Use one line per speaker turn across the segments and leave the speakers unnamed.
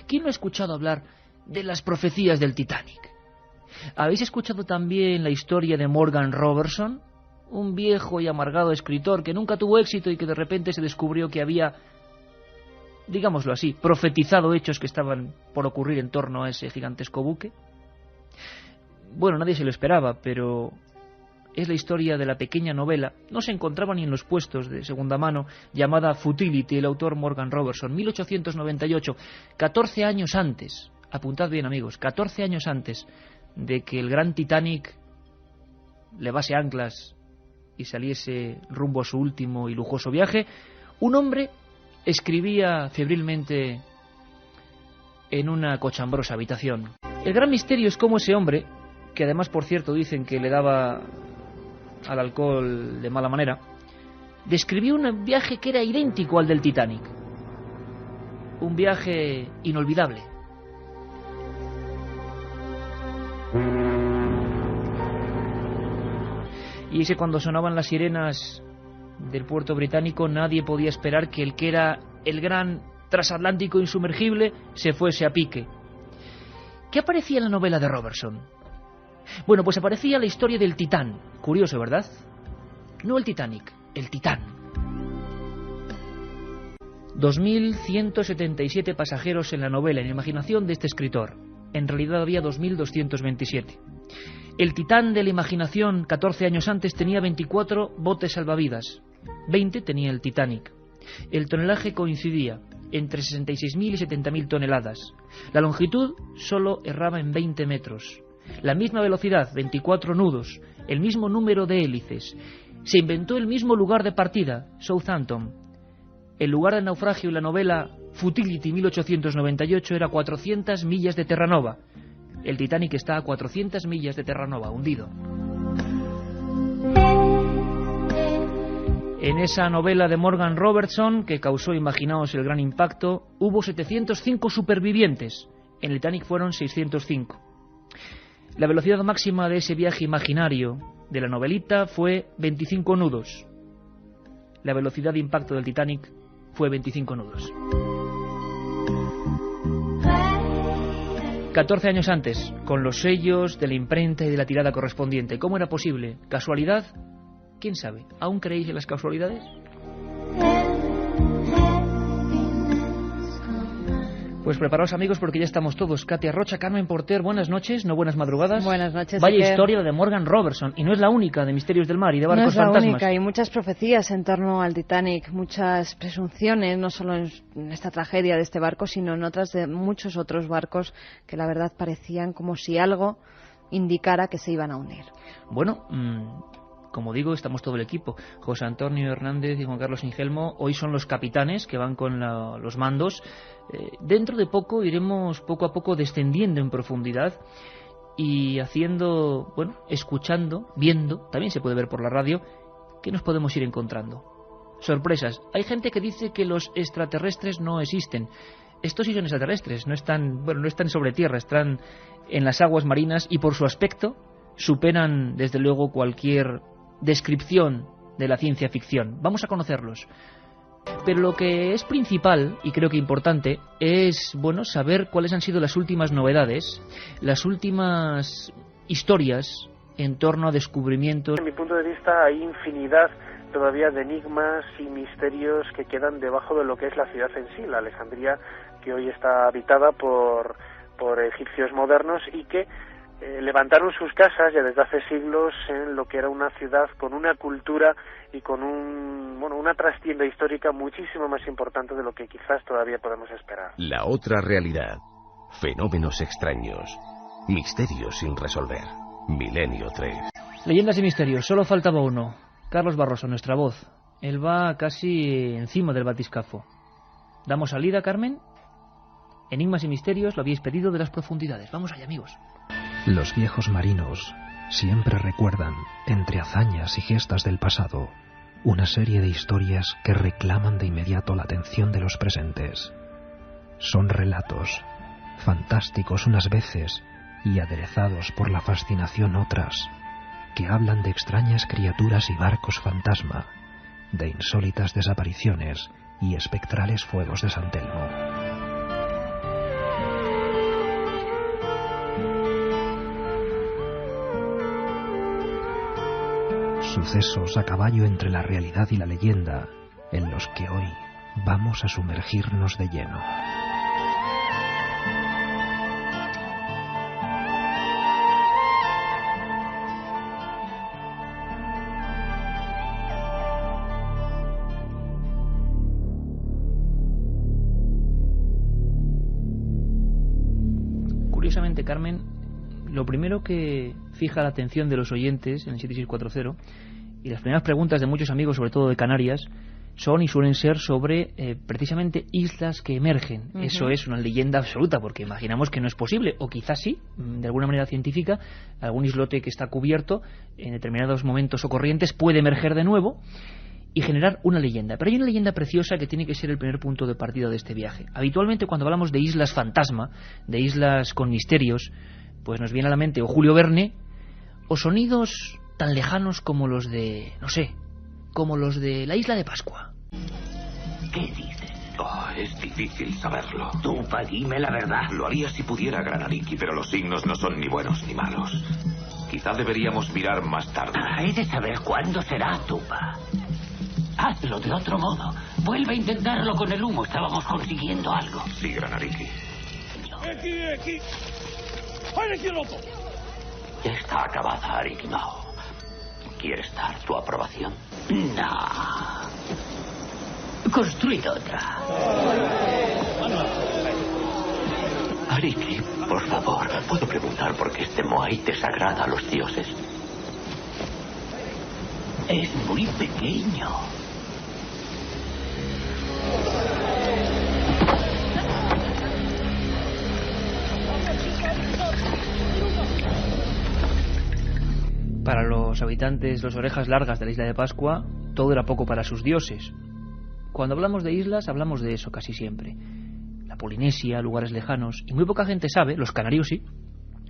¿Quién no ha escuchado hablar de las profecías del Titanic? ¿Habéis escuchado también la historia de Morgan Robertson? Un viejo y amargado escritor que nunca tuvo éxito y que de repente se descubrió que había, digámoslo así, profetizado hechos que estaban por ocurrir en torno a ese gigantesco buque. Bueno, nadie se lo esperaba, pero es la historia de la pequeña novela, no se encontraba ni en los puestos de segunda mano, llamada Futility, el autor Morgan Robertson, 1898, 14 años antes, apuntad bien amigos, 14 años antes de que el gran Titanic levase anclas y saliese rumbo a su último y lujoso viaje, un hombre escribía febrilmente en una cochambrosa habitación. El gran misterio es cómo ese hombre, que además por cierto dicen que le daba al alcohol de mala manera, describió un viaje que era idéntico al del Titanic. Un viaje inolvidable. Y es que cuando sonaban las sirenas del puerto británico nadie podía esperar que el que era el gran transatlántico insumergible se fuese a pique. ¿Qué aparecía en la novela de Robertson? Bueno, pues aparecía la historia del Titán. Curioso, ¿verdad? No el Titanic, el Titán. 2.177 pasajeros en la novela, en la imaginación de este escritor. En realidad había 2.227. El Titán de la imaginación, 14 años antes, tenía 24 botes salvavidas. 20 tenía el Titanic. El tonelaje coincidía entre 66.000 y 70.000 toneladas. La longitud solo erraba en 20 metros. La misma velocidad, 24 nudos, el mismo número de hélices. Se inventó el mismo lugar de partida, Southampton. El lugar de naufragio en la novela Futility 1898 era 400 millas de Terranova. El Titanic está a 400 millas de Terranova, hundido. En esa novela de Morgan Robertson, que causó, imaginaos, el gran impacto, hubo 705 supervivientes. En el Titanic fueron 605. La velocidad máxima de ese viaje imaginario de la novelita fue 25 nudos. La velocidad de impacto del Titanic fue 25 nudos. 14 años antes, con los sellos de la imprenta y de la tirada correspondiente. ¿Cómo era posible? ¿Casualidad? ¿Quién sabe? ¿Aún creéis en las casualidades? Pues preparaos amigos porque ya estamos todos. Katia Rocha, Carmen Porter, buenas noches, no buenas madrugadas.
Buenas noches.
Vaya historia de Morgan Robertson, y no es la única de Misterios del Mar y de Barcos Fantasmas.
No es la única, hay muchas profecías en torno al Titanic, muchas presunciones, no solo en esta tragedia de este barco, sino en otras de muchos otros barcos que la verdad parecían como si algo indicara que se iban a hundir.
Bueno, como digo, estamos todo el equipo. José Antonio Hernández y Juan Carlos Ingelmo hoy son los capitanes que van con los mandos. Dentro de poco iremos poco a poco descendiendo en profundidad y haciendo, bueno, escuchando, viendo, también se puede ver por la radio, qué nos podemos ir encontrando. Sorpresas. Hay gente que dice que los extraterrestres no existen. Estos sí son extraterrestres, no están sobre tierra, están en las aguas marinas y por su aspecto superan desde luego cualquier descripción de la ciencia ficción. Vamos a conocerlos. Pero lo que es principal, y creo que importante, es saber cuáles han sido las últimas novedades, las últimas historias en torno a descubrimientos.
Desde mi punto de vista hay infinidad todavía de enigmas y misterios que quedan debajo de lo que es la ciudad en sí, la Alejandría, que hoy está habitada por egipcios modernos y que levantaron sus casas ya desde hace siglos en lo que era una ciudad con una cultura y con una trastienda histórica muchísimo más importante de lo que quizás todavía podemos esperar.
La otra realidad. Fenómenos extraños. Misterios sin resolver. Milenio 3.
Leyendas y misterios. Solo faltaba uno. Carlos Barroso, nuestra voz. Él va casi encima del batiscafo. ¿Damos salida, Carmen? Enigmas y misterios, lo habíais pedido, de las profundidades. Vamos allá, amigos.
Los viejos marinos siempre recuerdan, entre hazañas y gestas del pasado, una serie de historias que reclaman de inmediato la atención de los presentes. Son relatos, fantásticos unas veces y aderezados por la fascinación otras, que hablan de extrañas criaturas y barcos fantasma, de insólitas desapariciones y espectrales fuegos de San Telmo. Sucesos a caballo entre la realidad y la leyenda, en los que hoy vamos a sumergirnos de lleno.
Curiosamente, Carmen, lo primero que fija la atención de los oyentes en el 7640 y las primeras preguntas de muchos amigos, sobre todo de Canarias, son y suelen ser sobre precisamente islas que emergen. Uh-huh. Eso es una leyenda absoluta, porque imaginamos que no es posible, o quizás sí, de alguna manera científica, algún islote que está cubierto en determinados momentos o corrientes puede emerger de nuevo y generar una leyenda. Pero hay una leyenda preciosa que tiene que ser el primer punto de partida de este viaje. Habitualmente, cuando hablamos de islas fantasma, de islas con misterios, pues nos viene a la mente o Julio Verne o sonidos tan lejanos como los de, no sé, como los de la isla de Pascua.
¿Qué dices?
Oh, es difícil saberlo.
Tupa, dime la verdad.
Lo haría si pudiera, Granariki, pero los signos no son ni buenos ni malos. Quizá deberíamos mirar más tarde.
He de saber cuándo será, Tupa. Hazlo de otro modo. Vuelve a intentarlo con el humo. Estábamos consiguiendo algo.
Sí, Granariki.
Aquí.
Ya está acabada, Arikimao. ¿Quieres dar tu aprobación? No. Construid otra. Ariki, por favor, ¿puedo preguntar por qué este Moai desagrada a los dioses? Es muy pequeño.
Para los habitantes, los orejas largas de la isla de Pascua, todo era poco para sus dioses. Cuando hablamos de islas, hablamos de eso casi siempre. La Polinesia, lugares lejanos, y muy poca gente sabe, los canarios sí,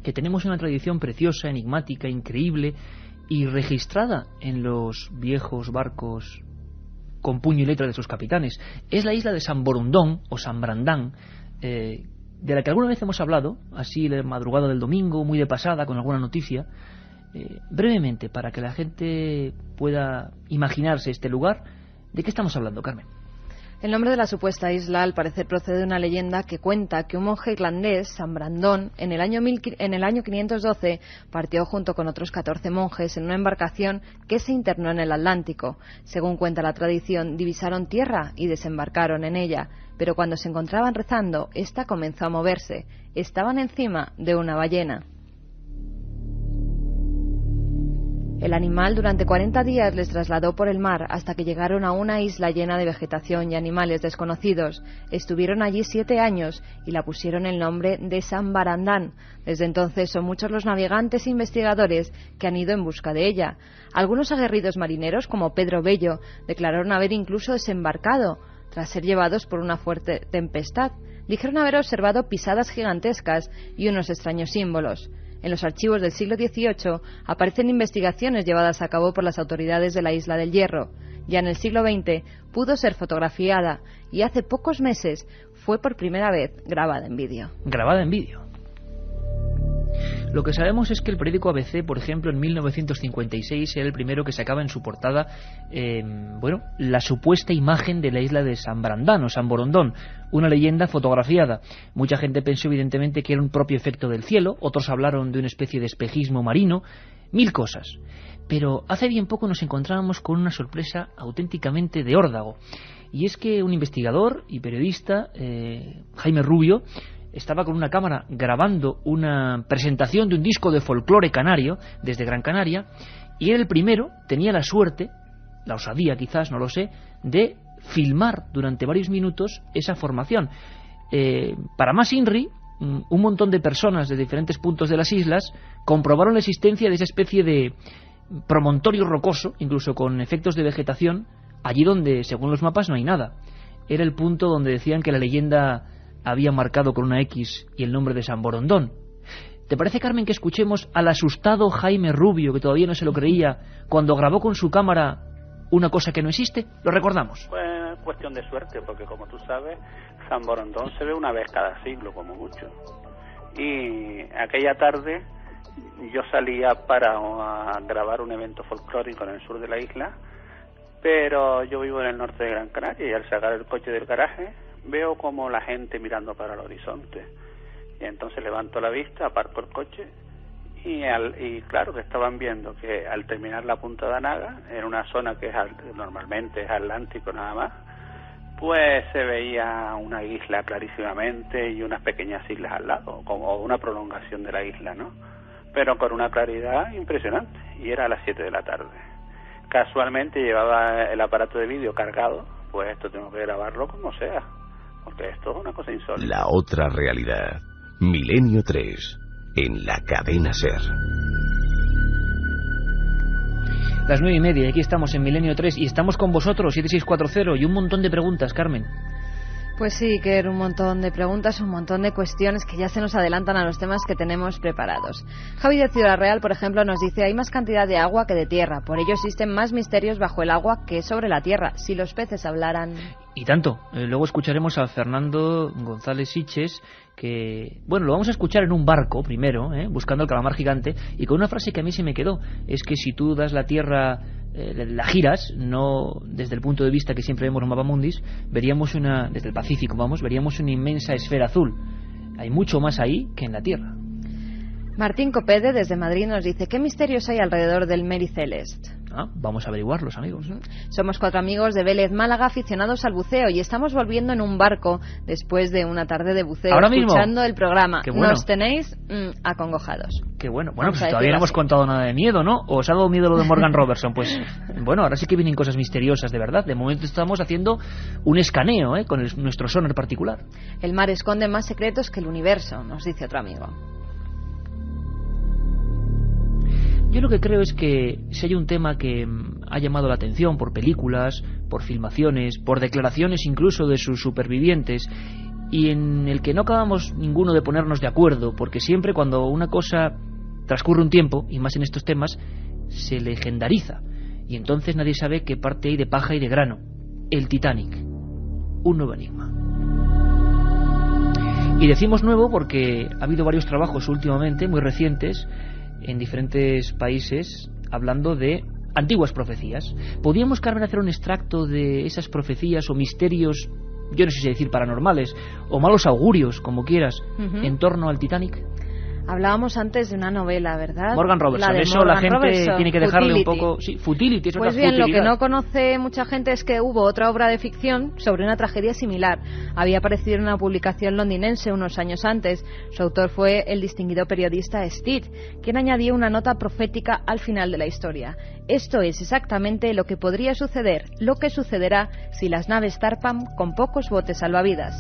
que tenemos una tradición preciosa, enigmática, increíble y registrada en los viejos barcos con puño y letra de sus capitanes. Es la isla de San Borondón o San Brandán, de la que alguna vez hemos hablado, así la madrugada del domingo, muy de pasada, con alguna noticia. Brevemente, para que la gente pueda imaginarse este lugar, ¿de qué estamos hablando, Carmen?
El nombre de la supuesta isla, al parecer, procede de una leyenda que cuenta que un monje irlandés, San Brandón, en el año 512 partió junto con otros 14 monjes en una embarcación que se internó en el Atlántico. Según cuenta la tradición, divisaron tierra y desembarcaron en ella, pero cuando se encontraban rezando, ésta comenzó a moverse. Estaban encima de una ballena. El animal durante 40 días les trasladó por el mar hasta que llegaron a una isla llena de vegetación y animales desconocidos. Estuvieron allí 7 años y la pusieron el nombre de San Barandán. Desde entonces son muchos los navegantes e investigadores que han ido en busca de ella. Algunos aguerridos marineros, como Pedro Bello, declararon haber incluso desembarcado tras ser llevados por una fuerte tempestad. Dijeron haber observado pisadas gigantescas y unos extraños símbolos. En los archivos del siglo XVIII aparecen investigaciones llevadas a cabo por las autoridades de la Isla del Hierro. Ya en el siglo XX pudo ser fotografiada y hace pocos meses fue por primera vez grabada en vídeo.
Grabada en vídeo. Lo que sabemos es que el periódico ABC, por ejemplo, en 1956 era el primero que sacaba en su portada la supuesta imagen de la isla de San Brandán o San Borondón, una leyenda fotografiada. Mucha gente pensó evidentemente que era un propio efecto del cielo, otros hablaron de una especie de espejismo marino, mil cosas. Pero hace bien poco nos encontrábamos con una sorpresa auténticamente de órdago, y es que un investigador y periodista, Jaime Rubio, estaba con una cámara grabando una presentación de un disco de folclore canario desde Gran Canaria, y era el primero, tenía la suerte, la osadía quizás, no lo sé, de filmar durante varios minutos esa formación. Para más INRI, un montón de personas de diferentes puntos de las islas comprobaron la existencia de esa especie de promontorio rocoso, incluso con efectos de vegetación, allí donde, según los mapas, no hay nada. Era el punto donde decían que la leyenda había marcado con una X y el nombre de San Borondón. ¿Te parece, Carmen, que escuchemos al asustado Jaime Rubio, que todavía no se lo creía, cuando grabó con su cámara una cosa que no existe? Lo recordamos.
Pues cuestión de suerte, porque como tú sabes, San Borondón se ve una vez cada siglo, como mucho. Y aquella tarde yo salía para grabar un evento folclórico en el sur de la isla, pero yo vivo en el norte de Gran Canaria y al sacar el coche del garaje veo como la gente mirando para el horizonte. Y entonces levanto la vista, aparco el coche y claro que estaban viendo que al terminar la Punta de Anaga, en una zona que normalmente es Atlántico nada más, pues se veía una isla clarísimamente y unas pequeñas islas al lado, como una prolongación de la isla, ¿no? Pero con una claridad impresionante, y era a las 7 de la tarde. Casualmente llevaba el aparato de vídeo cargado, pues esto tengo que grabarlo como sea, porque esto es una cosa insólita.
La otra realidad. Milenio 3, en la cadena SER.
Las 9:30, y aquí estamos en Milenio 3 y estamos con vosotros, 7640, y un montón de preguntas, Carmen.
Pues sí, que un montón de preguntas, un montón de cuestiones que ya se nos adelantan a los temas que tenemos preparados. Javi de Ciudad Real, por ejemplo, nos dice: hay más cantidad de agua que de tierra, por ello existen más misterios bajo el agua que sobre la tierra. Si los peces hablaran...
Y tanto. Luego escucharemos a Fernando González Siches, que, bueno, lo vamos a escuchar en un barco primero, buscando el calamar gigante, y con una frase que a mí se me quedó, es que si tú das la tierra, la giras, no desde el punto de vista que siempre vemos en Mapamundis, veríamos desde el Pacífico, veríamos una inmensa esfera azul. Hay mucho más ahí que en la Tierra.
Martín Copede, desde Madrid, nos dice: ¿qué misterios hay alrededor del Mary Celeste?
Vamos a averiguarlos, amigos.
Somos 4 amigos de Vélez, Málaga, aficionados al buceo, y estamos volviendo en un barco después de una tarde de buceo,
ahora
escuchando
mismo
el programa.
Qué bueno.
Nos tenéis acongojados.
Qué bueno. Bueno, pues todavía no hemos contado nada de miedo, ¿no? ¿O os ha dado miedo lo de Morgan Robertson? Pues bueno, ahora sí que vienen cosas misteriosas, de verdad. De momento estamos haciendo un escaneo, con nuestro sonar particular.
El mar esconde más secretos que el universo, nos dice otro amigo.
Yo lo que creo es que si hay un tema que ha llamado la atención por películas, por filmaciones, por declaraciones incluso de sus supervivientes, y en el que no acabamos ninguno de ponernos de acuerdo, porque siempre cuando una cosa transcurre un tiempo, y más en estos temas, se legendariza, y entonces nadie sabe qué parte hay de paja y de grano. El Titanic, un nuevo enigma. Y decimos nuevo porque ha habido varios trabajos últimamente, muy recientes, en diferentes países, hablando de antiguas profecías. ¿Podríamos, Carmen, hacer un extracto de esas profecías o misterios, yo no sé si decir paranormales, o malos augurios, como quieras, en torno al Titanic?
Hablábamos antes de una novela, ¿verdad?
Morgan Robertson.
La
Eso
Morgan
la gente
Robertson,
tiene que dejarle
Futility.
un poco... Sí, Futility, eso
pues
es la
bien,
futilidad.
Lo que no conoce mucha gente es que hubo otra obra de ficción sobre una tragedia similar. Había aparecido en una publicación londinense unos años antes. Su autor fue el distinguido periodista Stead, quien añadió una nota profética al final de la historia. Esto es exactamente lo que podría suceder, lo que sucederá si las naves zarpan con pocos botes salvavidas.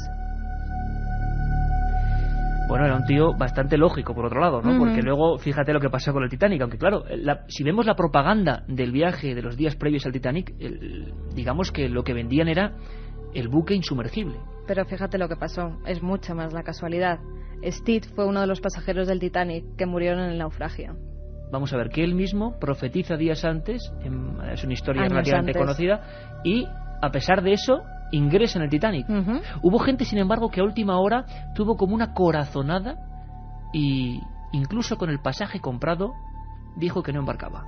Bueno, era un tío bastante lógico, por otro lado, ¿no? Porque luego, fíjate lo que pasó con el Titanic. Aunque claro, si vemos la propaganda del viaje de los días previos al Titanic, digamos que lo que vendían era el buque insumergible.
Pero fíjate lo que pasó, es mucho más la casualidad. Stead fue uno de los pasajeros del Titanic que murieron en el naufragio.
Vamos a ver, que él mismo profetiza días antes, es una historia
Años
relativamente
antes.
conocida, y a pesar de eso ingresa en el Titanic. Hubo gente, sin embargo, que a última hora tuvo como una corazonada y incluso con el pasaje comprado dijo que no embarcaba.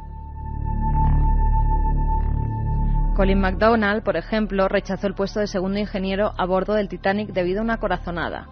Colin McDonald, por ejemplo, rechazó el puesto de segundo ingeniero a bordo del Titanic debido a una corazonada.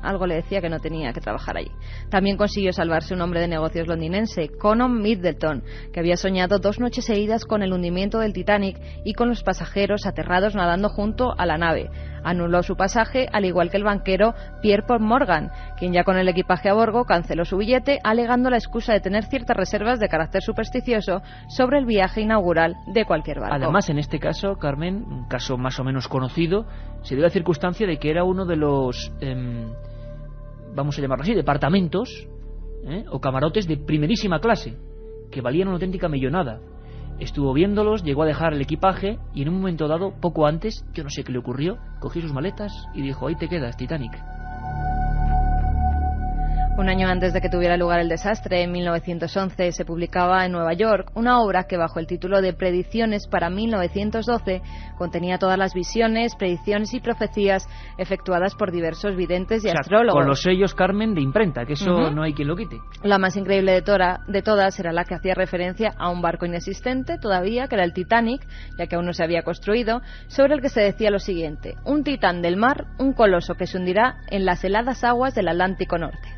Algo le decía que no tenía que trabajar allí. También consiguió salvarse un hombre de negocios londinense, Conan Middleton, que había soñado 2 noches seguidas con el hundimiento del Titanic y con los pasajeros aterrados nadando junto a la nave. Anuló su pasaje, al igual que el banquero Pierre Paul Morgan, quien ya con el equipaje a bordo canceló su billete, alegando la excusa de tener ciertas reservas de carácter supersticioso sobre el viaje inaugural de cualquier barco.
Además, en este caso, Carmen, un caso más o menos conocido, se dio la circunstancia de que era uno de los, vamos a llamarlo así, departamentos o camarotes de primerísima clase, que valían una auténtica millonada. Estuvo viéndolos, llegó a dejar el equipaje y en un momento dado, poco antes, yo no sé qué le ocurrió, cogió sus maletas y dijo: ahí te quedas, Titanic.
Un año antes de que tuviera lugar el desastre, en 1911, se publicaba en Nueva York una obra que, bajo el título de Predicciones para 1912, contenía todas las visiones, predicciones y profecías efectuadas por diversos videntes y astrólogos.
Con los sellos, Carmen, de imprenta, que eso no hay quien lo quite.
La más increíble de todas era la que hacía referencia a un barco inexistente todavía, que era el Titanic, ya que aún no se había construido, sobre el que se decía lo siguiente: un titán del mar, un coloso que se hundirá en las heladas aguas del Atlántico Norte.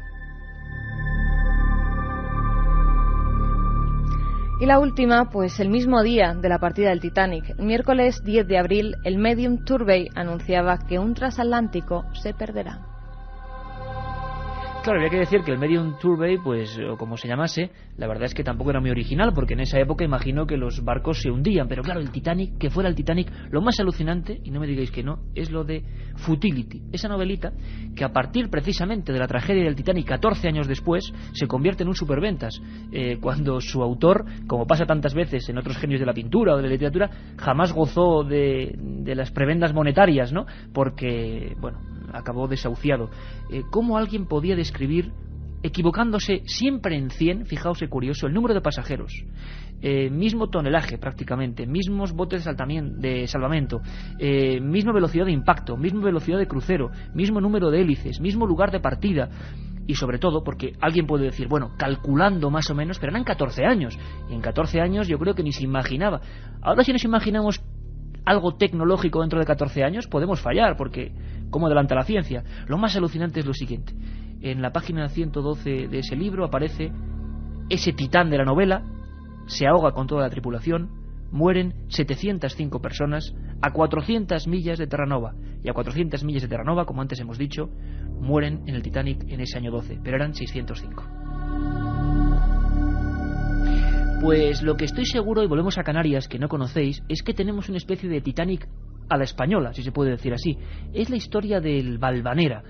Y la última, pues el mismo día de la partida del Titanic, el miércoles 10 de abril, el medium Turvey anunciaba que un transatlántico se perderá.
Claro, había que decir que el medium Turvey, pues, o como se llamase, la verdad es que tampoco era muy original, porque en esa época imagino que los barcos se hundían, pero claro, el Titanic, que fuera el Titanic, lo más alucinante, y no me digáis que no, es lo de Futility, esa novelita que a partir precisamente de la tragedia del Titanic 14 años después se convierte en un superventas, cuando su autor, como pasa tantas veces en otros genios de la pintura o de la literatura, jamás gozó de las prebendas monetarias, ¿no? Porque, bueno, acabó desahuciado. ¿Cómo alguien podía describir, equivocándose siempre en 100, fijaos qué curioso, el número de pasajeros, mismo tonelaje prácticamente, mismos botes de salvamento, misma velocidad de impacto, misma velocidad de crucero, mismo número de hélices, mismo lugar de partida? Y sobre todo, porque alguien puede decir, bueno, calculando más o menos, pero eran 14 años, y en 14 años yo creo que ni se imaginaba. Ahora, si nos imaginamos algo tecnológico dentro de 14 años, podemos fallar, porque ¿cómo adelanta la ciencia? Lo más alucinante es lo siguiente: en la página 112 de ese libro aparece ese titán de la novela, se ahoga con toda la tripulación, mueren 705 personas a 400 millas de Terranova, y a 400 millas de Terranova, como antes hemos dicho, mueren en el Titanic en ese año 12, pero eran 605. Pues lo que estoy seguro, y volvemos a Canarias, que no conocéis, es que tenemos una especie de Titanic a la española, si se puede decir así. Es la historia del Valvanera.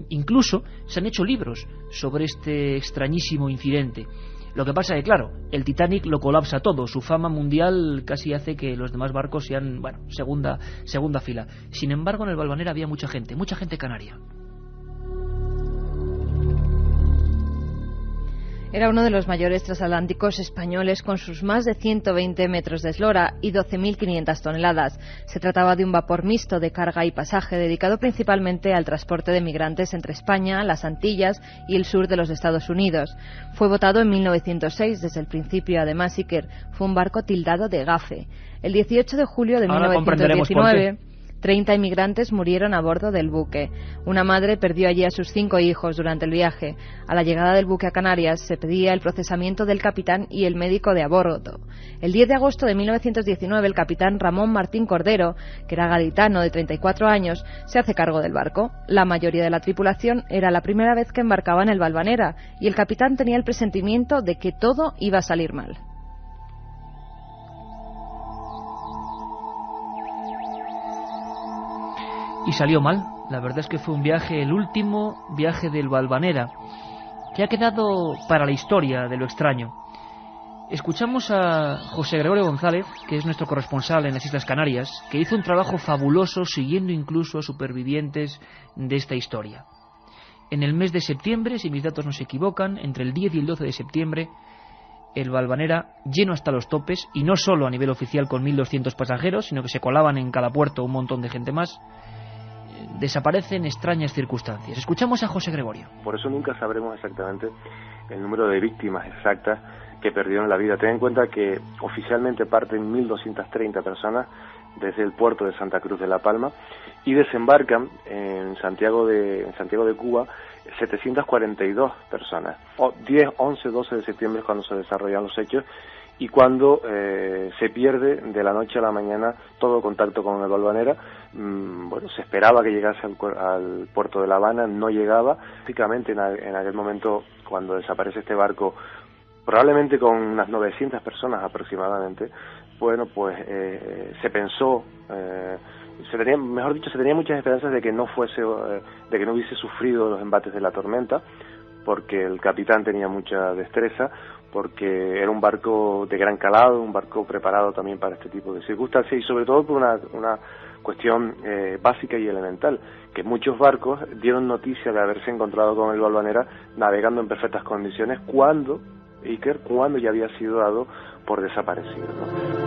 Incluso se han hecho libros sobre este extrañísimo incidente. Lo que pasa es que, claro, el Titanic lo colapsa todo. Su fama mundial casi hace que los demás barcos sean, bueno, segunda fila. Sin embargo, en el Valvanera había mucha gente canaria.
Era uno de los mayores transatlánticos españoles, con sus más de 120 metros de eslora y 12.500 toneladas. Se trataba de un vapor mixto de carga y pasaje, dedicado principalmente al transporte de migrantes entre España, las Antillas y el sur de los Estados Unidos. Fue votado en 1906 desde el principio, además, y que fue un barco tildado de gafe. El 18 de julio de 1919... 30 inmigrantes murieron a bordo del buque. Una madre perdió allí a sus 5 hijos durante el viaje. A la llegada del buque a Canarias se pedía el procesamiento del capitán y el médico de a bordo. El 10 de agosto de 1919 el capitán Ramón Martín Cordero, que era gaditano de 34 años, se hace cargo del barco. La mayoría de la tripulación era la primera vez que embarcaba en el Valvanera, y el capitán tenía el presentimiento de que todo iba a salir mal.
Y salió mal. La verdad es que fue un viaje, el último viaje del Valvanera, que ha quedado para la historia de lo extraño. Escuchamos a José Gregorio González, que es nuestro corresponsal en las Islas Canarias, que hizo un trabajo fabuloso siguiendo incluso a supervivientes de esta historia. En el mes de septiembre, si mis datos no se equivocan, entre el 10 y el 12 de septiembre, el Valvanera, lleno hasta los topes, y no solo a nivel oficial con 1.200 pasajeros, sino que se colaban en cada puerto un montón de gente más, desaparece en extrañas circunstancias. Escuchamos a José Gregorio.
Por eso nunca sabremos exactamente el número de víctimas exactas que perdieron la vida. Ten en cuenta que oficialmente parten 1.230 personas desde el puerto de Santa Cruz de La Palma y desembarcan en Santiago de Cuba 742 personas. 10, 11, 12 de septiembre es cuando se desarrollan los hechos, y cuando se pierde de la noche a la mañana todo contacto con el Valvanera. Bueno, se esperaba que llegase al puerto de La Habana, no llegaba. Prácticamente en aquel momento, cuando desaparece este barco, probablemente con unas 900 personas aproximadamente, bueno, pues se pensó, se tenía muchas esperanzas de que no hubiese sufrido los embates de la tormenta, porque el capitán tenía mucha destreza, porque era un barco de gran calado, un barco preparado también para este tipo de circunstancias, y sobre todo por cuestión básica y elemental, que muchos barcos dieron noticia de haberse encontrado con el Valvanera navegando en perfectas condiciones cuando ya había sido dado por desaparecido, ¿no?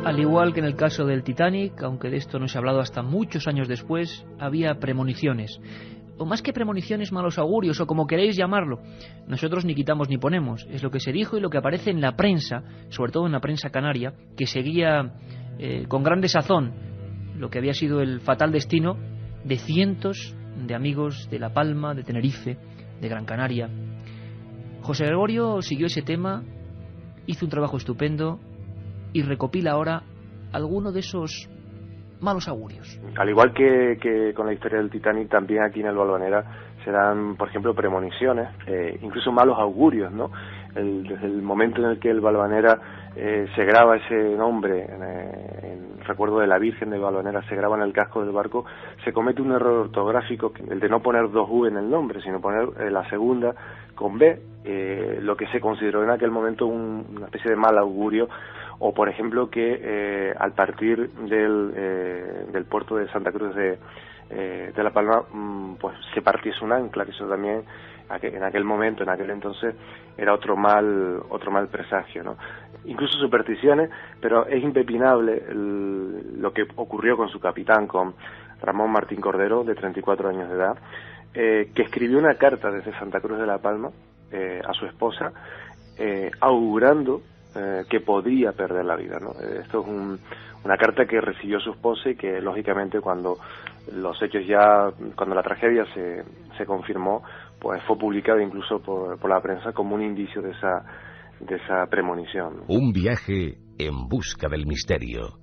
Al igual que en el caso del Titanic, aunque de esto no se ha hablado hasta muchos años después, había premoniciones. O más que premoniciones, malos augurios, o como queréis llamarlo. Nosotros ni quitamos ni ponemos. Es lo que se dijo y lo que aparece en la prensa, sobre todo en la prensa canaria, que seguía con gran desazón lo que había sido el fatal destino de cientos de amigos de La Palma, de Tenerife, de Gran Canaria. José Gregorio siguió ese tema, hizo un trabajo estupendo y recopila ahora alguno de esos malos augurios. Al
igual que con la historia del Titanic, también aquí en el Valvanera se dan, por ejemplo, premoniciones, incluso malos augurios, ¿no? Desde el momento en el que el Valvanera se graba ese nombre, en recuerdo de la Virgen del Valvanera, se graba en el casco del barco, se comete un error ortográfico, el de no poner 2 V en el nombre, sino poner la segunda con B, lo que se consideró en aquel momento una especie de mal augurio. O por ejemplo que al partir del puerto de Santa Cruz de La Palma pues se partiese un ancla, que eso también en aquel momento, en aquel entonces, era otro mal presagio, ¿no? Incluso supersticiones, pero es impepinable lo que ocurrió con su capitán, con Ramón Martín Cordero, de 34 años de edad, que escribió una carta desde Santa Cruz de La Palma a su esposa, augurando que podía perder la vida, ¿no? Esto es una carta que recibió su esposa y que lógicamente cuando la tragedia se confirmó, pues fue publicada incluso por la prensa como un indicio de esa premonición.
Un viaje en busca del misterio.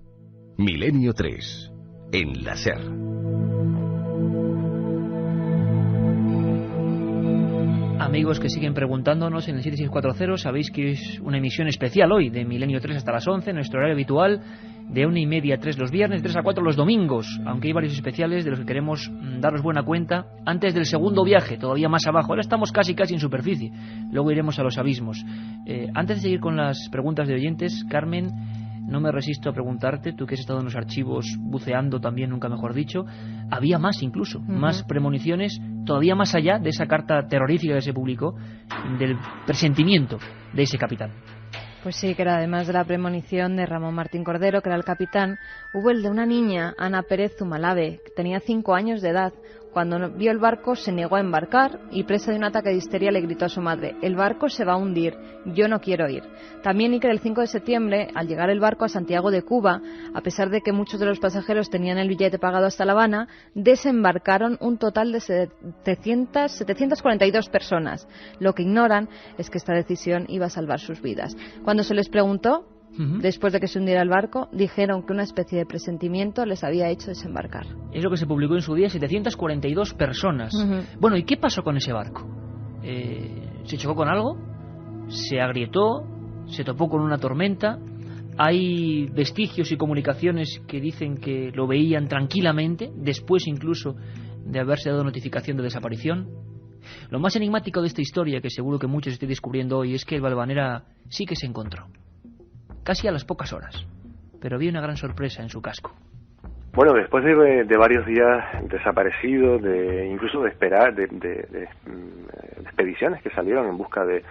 Milenio 3 en la SER.
Amigos que siguen preguntándonos en el 7640, sabéis que es una emisión especial hoy de Milenio 3 hasta las 11, nuestro horario habitual, de 1:30 a 3 los viernes, 3 a 4 los domingos, aunque hay varios especiales de los que queremos daros buena cuenta antes del segundo viaje, todavía más abajo. Ahora estamos casi en superficie, luego iremos a los abismos. Antes de seguir con las preguntas de oyentes, Carmen, no me resisto a preguntarte, tú que has estado en los archivos buceando también, nunca mejor dicho, había más incluso, más premoniciones, todavía más allá de esa carta terrorífica que se publicó, del presentimiento de ese capitán.
Pues sí, que era además de la premonición de Ramón Martín Cordero, que era el capitán, hubo el de una niña, Ana Pérez Zumalave, que tenía 5 años de edad. Cuando vio el barco se negó a embarcar y, presa de un ataque de histeria, le gritó a su madre: «El barco se va a hundir, yo no quiero ir». También Iker, el 5 de septiembre, al llegar el barco a Santiago de Cuba, a pesar de que muchos de los pasajeros tenían el billete pagado hasta La Habana, desembarcaron un total de 742 personas. Lo que ignoran es que esta decisión iba a salvar sus vidas. Cuando se les preguntó, después de que se hundiera el barco, dijeron que una especie de presentimiento les había hecho desembarcar.
Es lo que se publicó en su día, 742 personas. Bueno, ¿y qué pasó con ese barco? ¿Se chocó con algo? ¿Se agrietó? ¿Se topó con una tormenta? Hay vestigios y comunicaciones que dicen que lo veían tranquilamente, después incluso de haberse dado notificación de desaparición. Lo más enigmático de esta historia, que seguro que muchos estéis descubriendo hoy, es que el Valvanera sí que se encontró, casi a las pocas horas, pero había una gran sorpresa en su casco.
Bueno, después de varios días desaparecidos, incluso de expediciones que salieron en busca del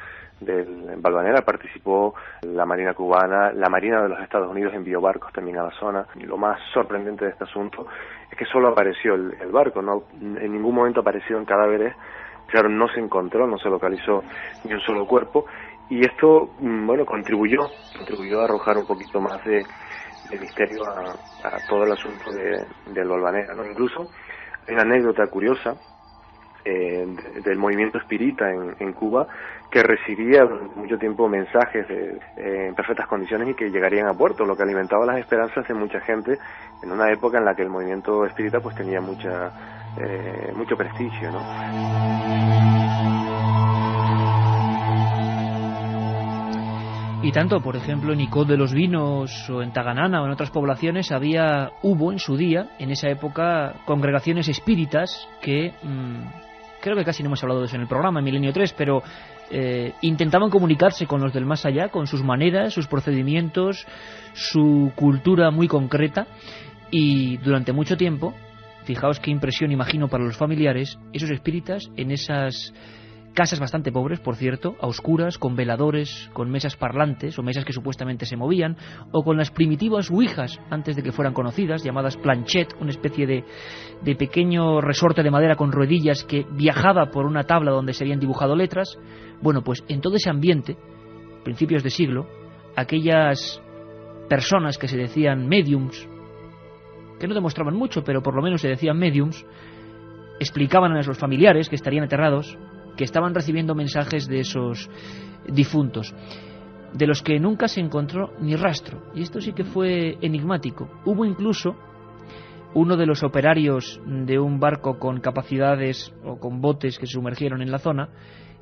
Valvanera, participó la Marina cubana, la Marina de los Estados Unidos envió barcos también a la zona. Y lo más sorprendente de este asunto es que solo apareció el barco, no en ningún momento aparecieron cadáveres. Claro, no se encontró, no se localizó ni un solo cuerpo. Y esto, bueno, contribuyó a arrojar un poquito más de misterio a todo el asunto del Valvanera, ¿no? Incluso hay una anécdota curiosa del movimiento espírita en Cuba, que recibía durante mucho tiempo mensajes en perfectas condiciones y que llegarían a puerto, lo que alimentaba las esperanzas de mucha gente en una época en la que el movimiento espírita pues tenía mucho prestigio, ¿no?
Y tanto, por ejemplo, en Icod de los Vinos o en Taganana o en otras poblaciones hubo en su día, en esa época, congregaciones espíritas que, creo que casi no hemos hablado de eso en el programa, en Milenio 3, pero intentaban comunicarse con los del más allá, con sus maneras, sus procedimientos, su cultura muy concreta. Y durante mucho tiempo, fijaos qué impresión imagino para los familiares, esos espíritas en esas casas bastante pobres, por cierto, a oscuras, con veladores, con mesas parlantes o mesas que supuestamente se movían, o con las primitivas ouijas, antes de que fueran conocidas, llamadas planchette, una especie de pequeño resorte de madera con ruedillas que viajaba por una tabla donde se habían dibujado letras. Bueno, pues en todo ese ambiente, principios de siglo, aquellas personas que se decían mediums, que no demostraban mucho, pero por lo menos se decían mediums, explicaban a los familiares que estarían aterrados, que estaban recibiendo mensajes de esos difuntos, de los que nunca se encontró ni rastro. Y esto sí que fue enigmático. Hubo incluso uno de los operarios de un barco con capacidades o con botes que se sumergieron en la zona,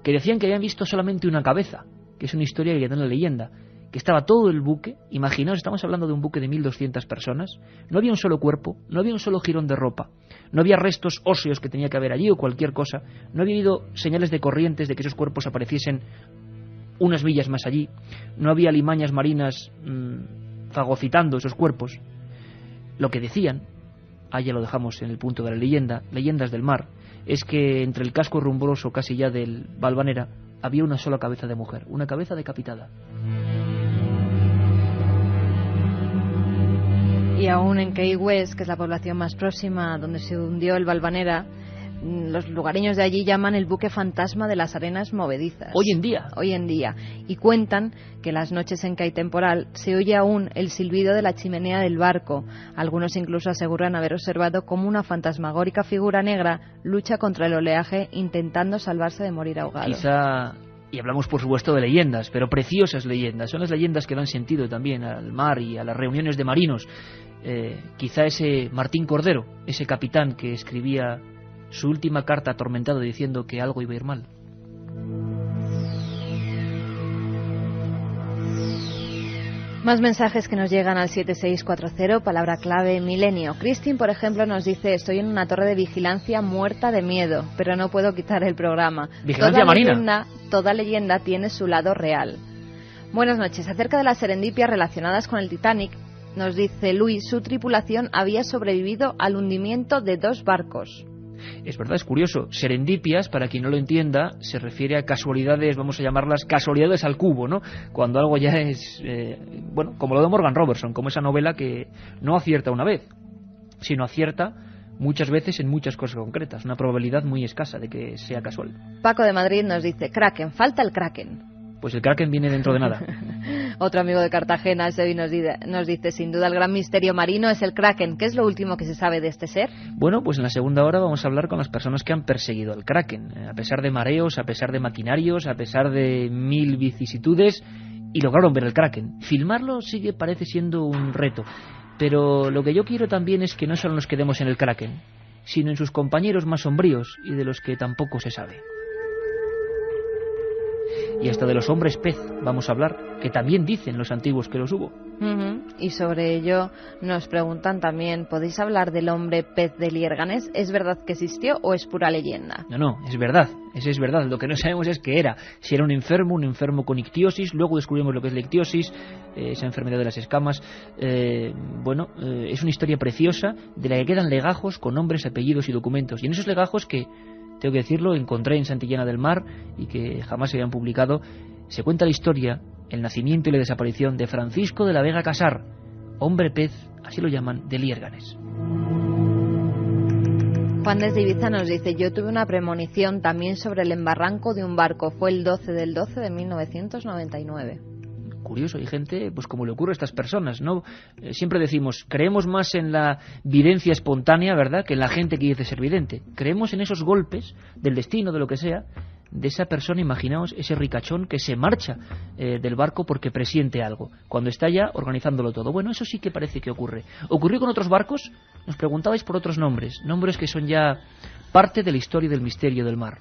que decían que habían visto solamente una cabeza, que es una historia que queda en la leyenda, que estaba todo el buque, imaginaos, estamos hablando de un buque de 1.200 personas, no había un solo cuerpo, no había un solo jirón de ropa, no había restos óseos que tenía que haber allí o cualquier cosa, no había habido señales de corrientes de que esos cuerpos apareciesen unas millas más allí, no había alimañas marinas fagocitando esos cuerpos. Lo que decían, ya lo dejamos en el punto de la leyenda, leyendas del mar, es que entre el casco rumbroso casi ya del Valvanera había una sola cabeza de mujer, una cabeza decapitada.
Y aún en Key West, que es la población más próxima donde se hundió el Valvanera, los lugareños de allí llaman el buque fantasma de las arenas movedizas.
Hoy en día.
Hoy en día. Y cuentan que las noches en que hay temporal se oye aún el silbido de la chimenea del barco. Algunos incluso aseguran haber observado cómo una fantasmagórica figura negra lucha contra el oleaje intentando salvarse de morir ahogado.
Quizá, y hablamos por supuesto de leyendas, pero preciosas leyendas, son las leyendas que dan sentido también al mar y a las reuniones de marinos. Quizá ese Martín Cordero, ese capitán que escribía su última carta atormentado diciendo que algo iba a ir mal.
Más mensajes que nos llegan al 7640, palabra clave milenio. Cristin, por ejemplo, nos dice: estoy en una torre de vigilancia muerta de miedo, pero no puedo quitar el programa.
Vigilancia marina.
Toda leyenda tiene su lado real. Buenas noches. Acerca de las serendipias relacionadas con el Titanic, nos dice Luis, su tripulación había sobrevivido al hundimiento de 2 barcos.
Es verdad, es curioso. Serendipias, para quien no lo entienda, se refiere a casualidades, vamos a llamarlas casualidades al cubo, ¿no? Cuando algo ya es, bueno, como lo de Morgan Robertson, como esa novela que no acierta una vez, sino acierta muchas veces en muchas cosas concretas. Una probabilidad muy escasa de que sea casual.
Paco de Madrid nos dice: Kraken, falta el Kraken.
Pues el Kraken viene dentro de nada.
Otro amigo de Cartagena, Sebi, nos dice: sin duda el gran misterio marino es el Kraken. ¿Qué es lo último que se sabe de este ser?
Bueno, pues en la segunda hora vamos a hablar con las personas que han perseguido al Kraken. A pesar de mareos, a pesar de maquinarios, a pesar de 1000 vicisitudes, y lograron ver el Kraken. Filmarlo sigue parece siendo un reto. Pero lo que yo quiero también es que no solo nos quedemos en el Kraken, sino en sus compañeros más sombríos y de los que tampoco se sabe. Y hasta de los hombres pez vamos a hablar, que también dicen los antiguos que los hubo.
Y sobre ello nos preguntan también: ¿podéis hablar del hombre pez de Liérganes? ¿Es verdad que existió o es pura leyenda?
No, es verdad, es verdad. Lo que no sabemos es qué era. Si era un enfermo con ictiosis. Luego descubrimos lo que es la ictiosis, esa enfermedad de las escamas. Es una historia preciosa de la que quedan legajos con nombres, apellidos y documentos. Y en esos legajos que, tengo que decirlo, encontré en Santillana del Mar y que jamás se habían publicado, se cuenta la historia, el nacimiento y la desaparición de Francisco de la Vega Casar, hombre pez, así lo llaman, de Liérganes.
Juan desde Ibiza nos dice: yo tuve una premonición también sobre el embarranco de un barco, fue el 12 del 12 de 1999.
Curioso, hay gente, pues como le ocurre a estas personas, ¿no? Siempre decimos, creemos más en la videncia espontánea, ¿verdad?, que en la gente que dice ser vidente. Creemos en esos golpes del destino, de lo que sea, de esa persona, imaginaos, ese ricachón que se marcha del barco porque presiente algo, cuando está ya organizándolo todo. Bueno, eso sí que parece que ocurre. ¿Ocurrió con otros barcos? Nos preguntabais por otros nombres que son ya parte de la historia del misterio del mar.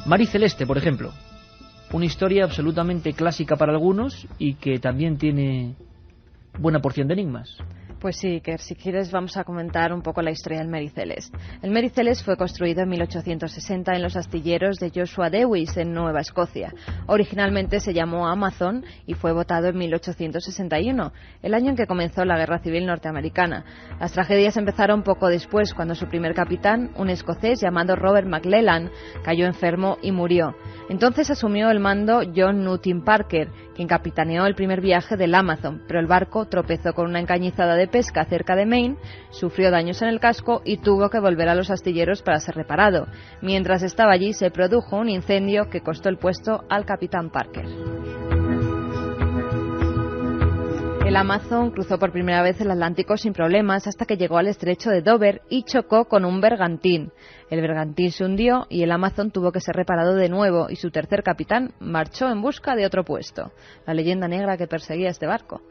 Mar y Celeste, por ejemplo, una historia absolutamente clásica para algunos y que también tiene buena porción de enigmas.
Pues sí, que si quieres vamos a comentar un poco la historia del Mary Celeste. El Mary Celeste fue construido en 1860 en los astilleros de Joshua Dewis, en Nueva Escocia. Originalmente se llamó Amazon y fue botado en 1861, el año en que comenzó la Guerra Civil Norteamericana. Las tragedias empezaron poco después, cuando su primer capitán, un escocés llamado Robert McClellan, cayó enfermo y murió. Entonces asumió el mando John Newton Parker, quien capitaneó el primer viaje del Amazon, pero el barco tropezó con una encañizada de pesca cerca de Maine, sufrió daños en el casco y tuvo que volver a los astilleros para ser reparado. Mientras estaba allí se produjo un incendio que costó el puesto al capitán Parker. El Amazon cruzó por primera vez el Atlántico sin problemas hasta que llegó al estrecho de Dover y chocó con un bergantín. El bergantín se hundió y el Amazon tuvo que ser reparado de nuevo y su tercer capitán marchó en busca de otro puesto, la leyenda negra que perseguía este barco.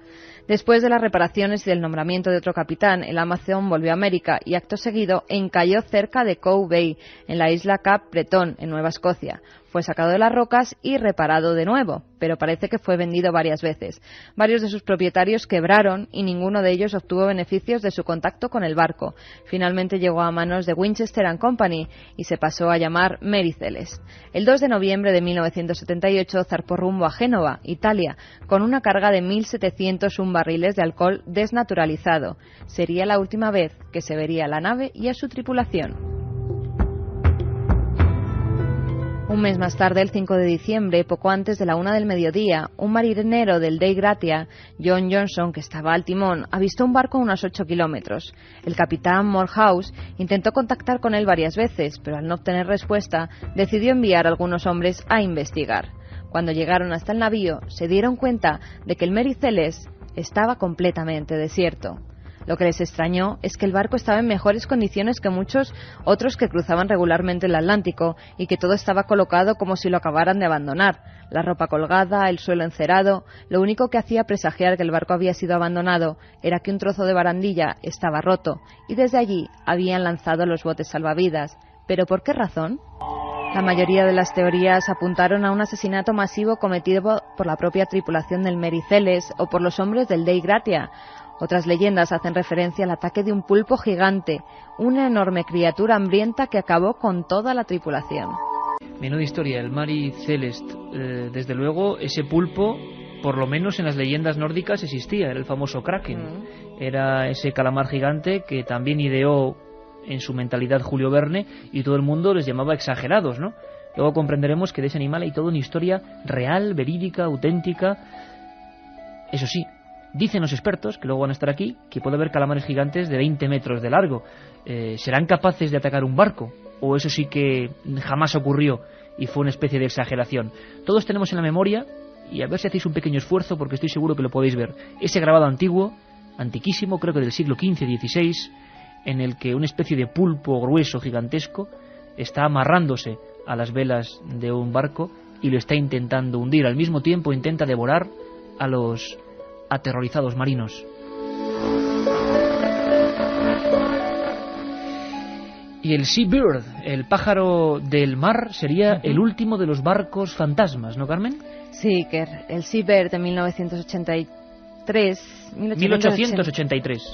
Después de las reparaciones y del nombramiento de otro capitán, el Amazon volvió a América y acto seguido encalló cerca de Cove Bay, en la isla Cap Breton, en Nueva Escocia. Fue sacado de las rocas y reparado de nuevo, pero parece que fue vendido varias veces. Varios de sus propietarios quebraron y ninguno de ellos obtuvo beneficios de su contacto con el barco. Finalmente llegó a manos de Winchester & Company y se pasó a llamar Mary Celeste. El 2 de noviembre de 1978 zarpó rumbo a Génova, Italia, con una carga de 1.701 barriles de alcohol desnaturalizado. Sería la última vez que se vería a la nave y a su tripulación. Un mes más tarde, el 5 de diciembre, poco antes de la 1 del mediodía, un marinero del Dei Gratia, John Johnson, que estaba al timón, avistó un barco a unos 8 kilómetros. El capitán Morehouse intentó contactar con él varias veces, pero al no obtener respuesta, decidió enviar a algunos hombres a investigar. Cuando llegaron hasta el navío, se dieron cuenta de que el Mary Celeste estaba completamente desierto. Lo que les extrañó es que el barco estaba en mejores condiciones que muchos otros que cruzaban regularmente el Atlántico y que todo estaba colocado como si lo acabaran de abandonar. La ropa colgada, el suelo encerado. Lo único que hacía presagiar que el barco había sido abandonado era que un trozo de barandilla estaba roto y desde allí habían lanzado los botes salvavidas. ¿Pero por qué razón? La mayoría de las teorías apuntaron a un asesinato masivo cometido por la propia tripulación del Mary Celeste o por los hombres del Dei Gratia. Otras leyendas hacen referencia al ataque de un pulpo gigante, una enorme criatura hambrienta que acabó con toda la tripulación.
Menuda historia, el Mary Celeste. Desde luego, ese pulpo, por lo menos en las leyendas nórdicas, existía, era el famoso Kraken. Era ese calamar gigante que también ideó en su mentalidad Julio Verne y todo el mundo les llamaba exagerados, ¿no? Luego comprenderemos que de ese animal hay toda una historia real, verídica, auténtica. Eso sí, dicen los expertos, que luego van a estar aquí, que puede haber calamares gigantes de 20 metros de largo. ¿Serán capaces de atacar un barco? ¿O eso sí que jamás ocurrió y fue una especie de exageración? Todos tenemos en la memoria, y a ver si hacéis un pequeño esfuerzo, porque estoy seguro que lo podéis ver, ese grabado antiguo, antiquísimo, creo que del siglo XV-XVI, en el que una especie de pulpo grueso, gigantesco, está amarrándose a las velas de un barco y lo está intentando hundir. Al mismo tiempo intenta devorar a los aterrorizados marinos. Y el Seabird, el pájaro del mar, sería el último de los barcos fantasmas, ¿no, Carmen?
Sí, que el Seabird de 1883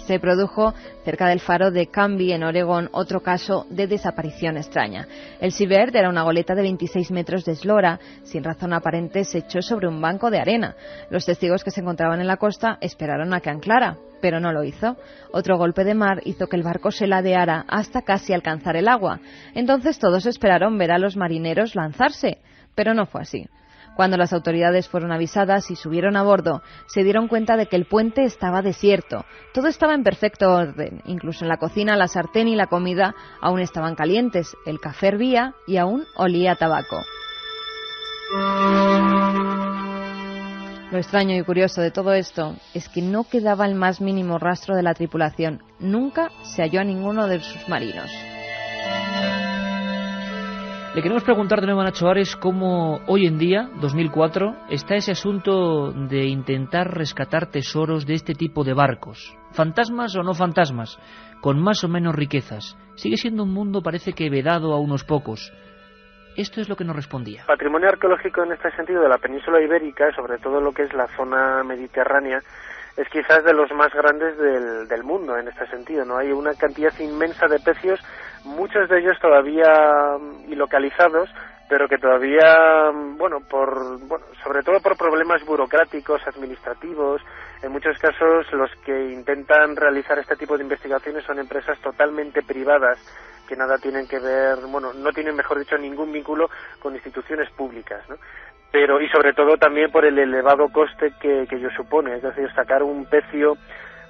se produjo cerca del faro de Canby, en Oregón, otro caso de desaparición extraña. El Seabird era una goleta de 26 metros de eslora, sin razón aparente se echó sobre un banco de arena. Los testigos que se encontraban en la costa esperaron a que anclara, pero no lo hizo. Otro golpe de mar hizo que el barco se ladeara hasta casi alcanzar el agua. Entonces todos esperaron ver a los marineros lanzarse, pero no fue así. Cuando las autoridades fueron avisadas y subieron a bordo, se dieron cuenta de que el puente estaba desierto. Todo estaba en perfecto orden. Incluso en la cocina, la sartén y la comida aún estaban calientes. El café hervía y aún olía a tabaco. Lo extraño y curioso de todo esto es que no quedaba el más mínimo rastro de la tripulación. Nunca se halló a ninguno de sus marinos.
Le queremos preguntar de nuevo a Nacho Ares cómo hoy en día, 2004, está ese asunto de intentar rescatar tesoros de este tipo de barcos. Fantasmas o no fantasmas, con más o menos riquezas. Sigue siendo un mundo, parece que vedado a unos pocos. Esto es lo que nos respondía.
Patrimonio arqueológico en este sentido de la península ibérica, sobre todo lo que es la zona mediterránea, es quizás de los más grandes del mundo en este sentido, ¿no? Hay una cantidad inmensa de pecios, muchos de ellos todavía ilocalizados, pero que todavía, sobre todo por problemas burocráticos, administrativos, en muchos casos los que intentan realizar este tipo de investigaciones son empresas totalmente privadas, que nada tienen que ver, no tienen, mejor dicho, ningún vínculo con instituciones públicas, ¿no? Pero, y sobre todo también por el elevado coste que ello supone, es decir, sacar un pecio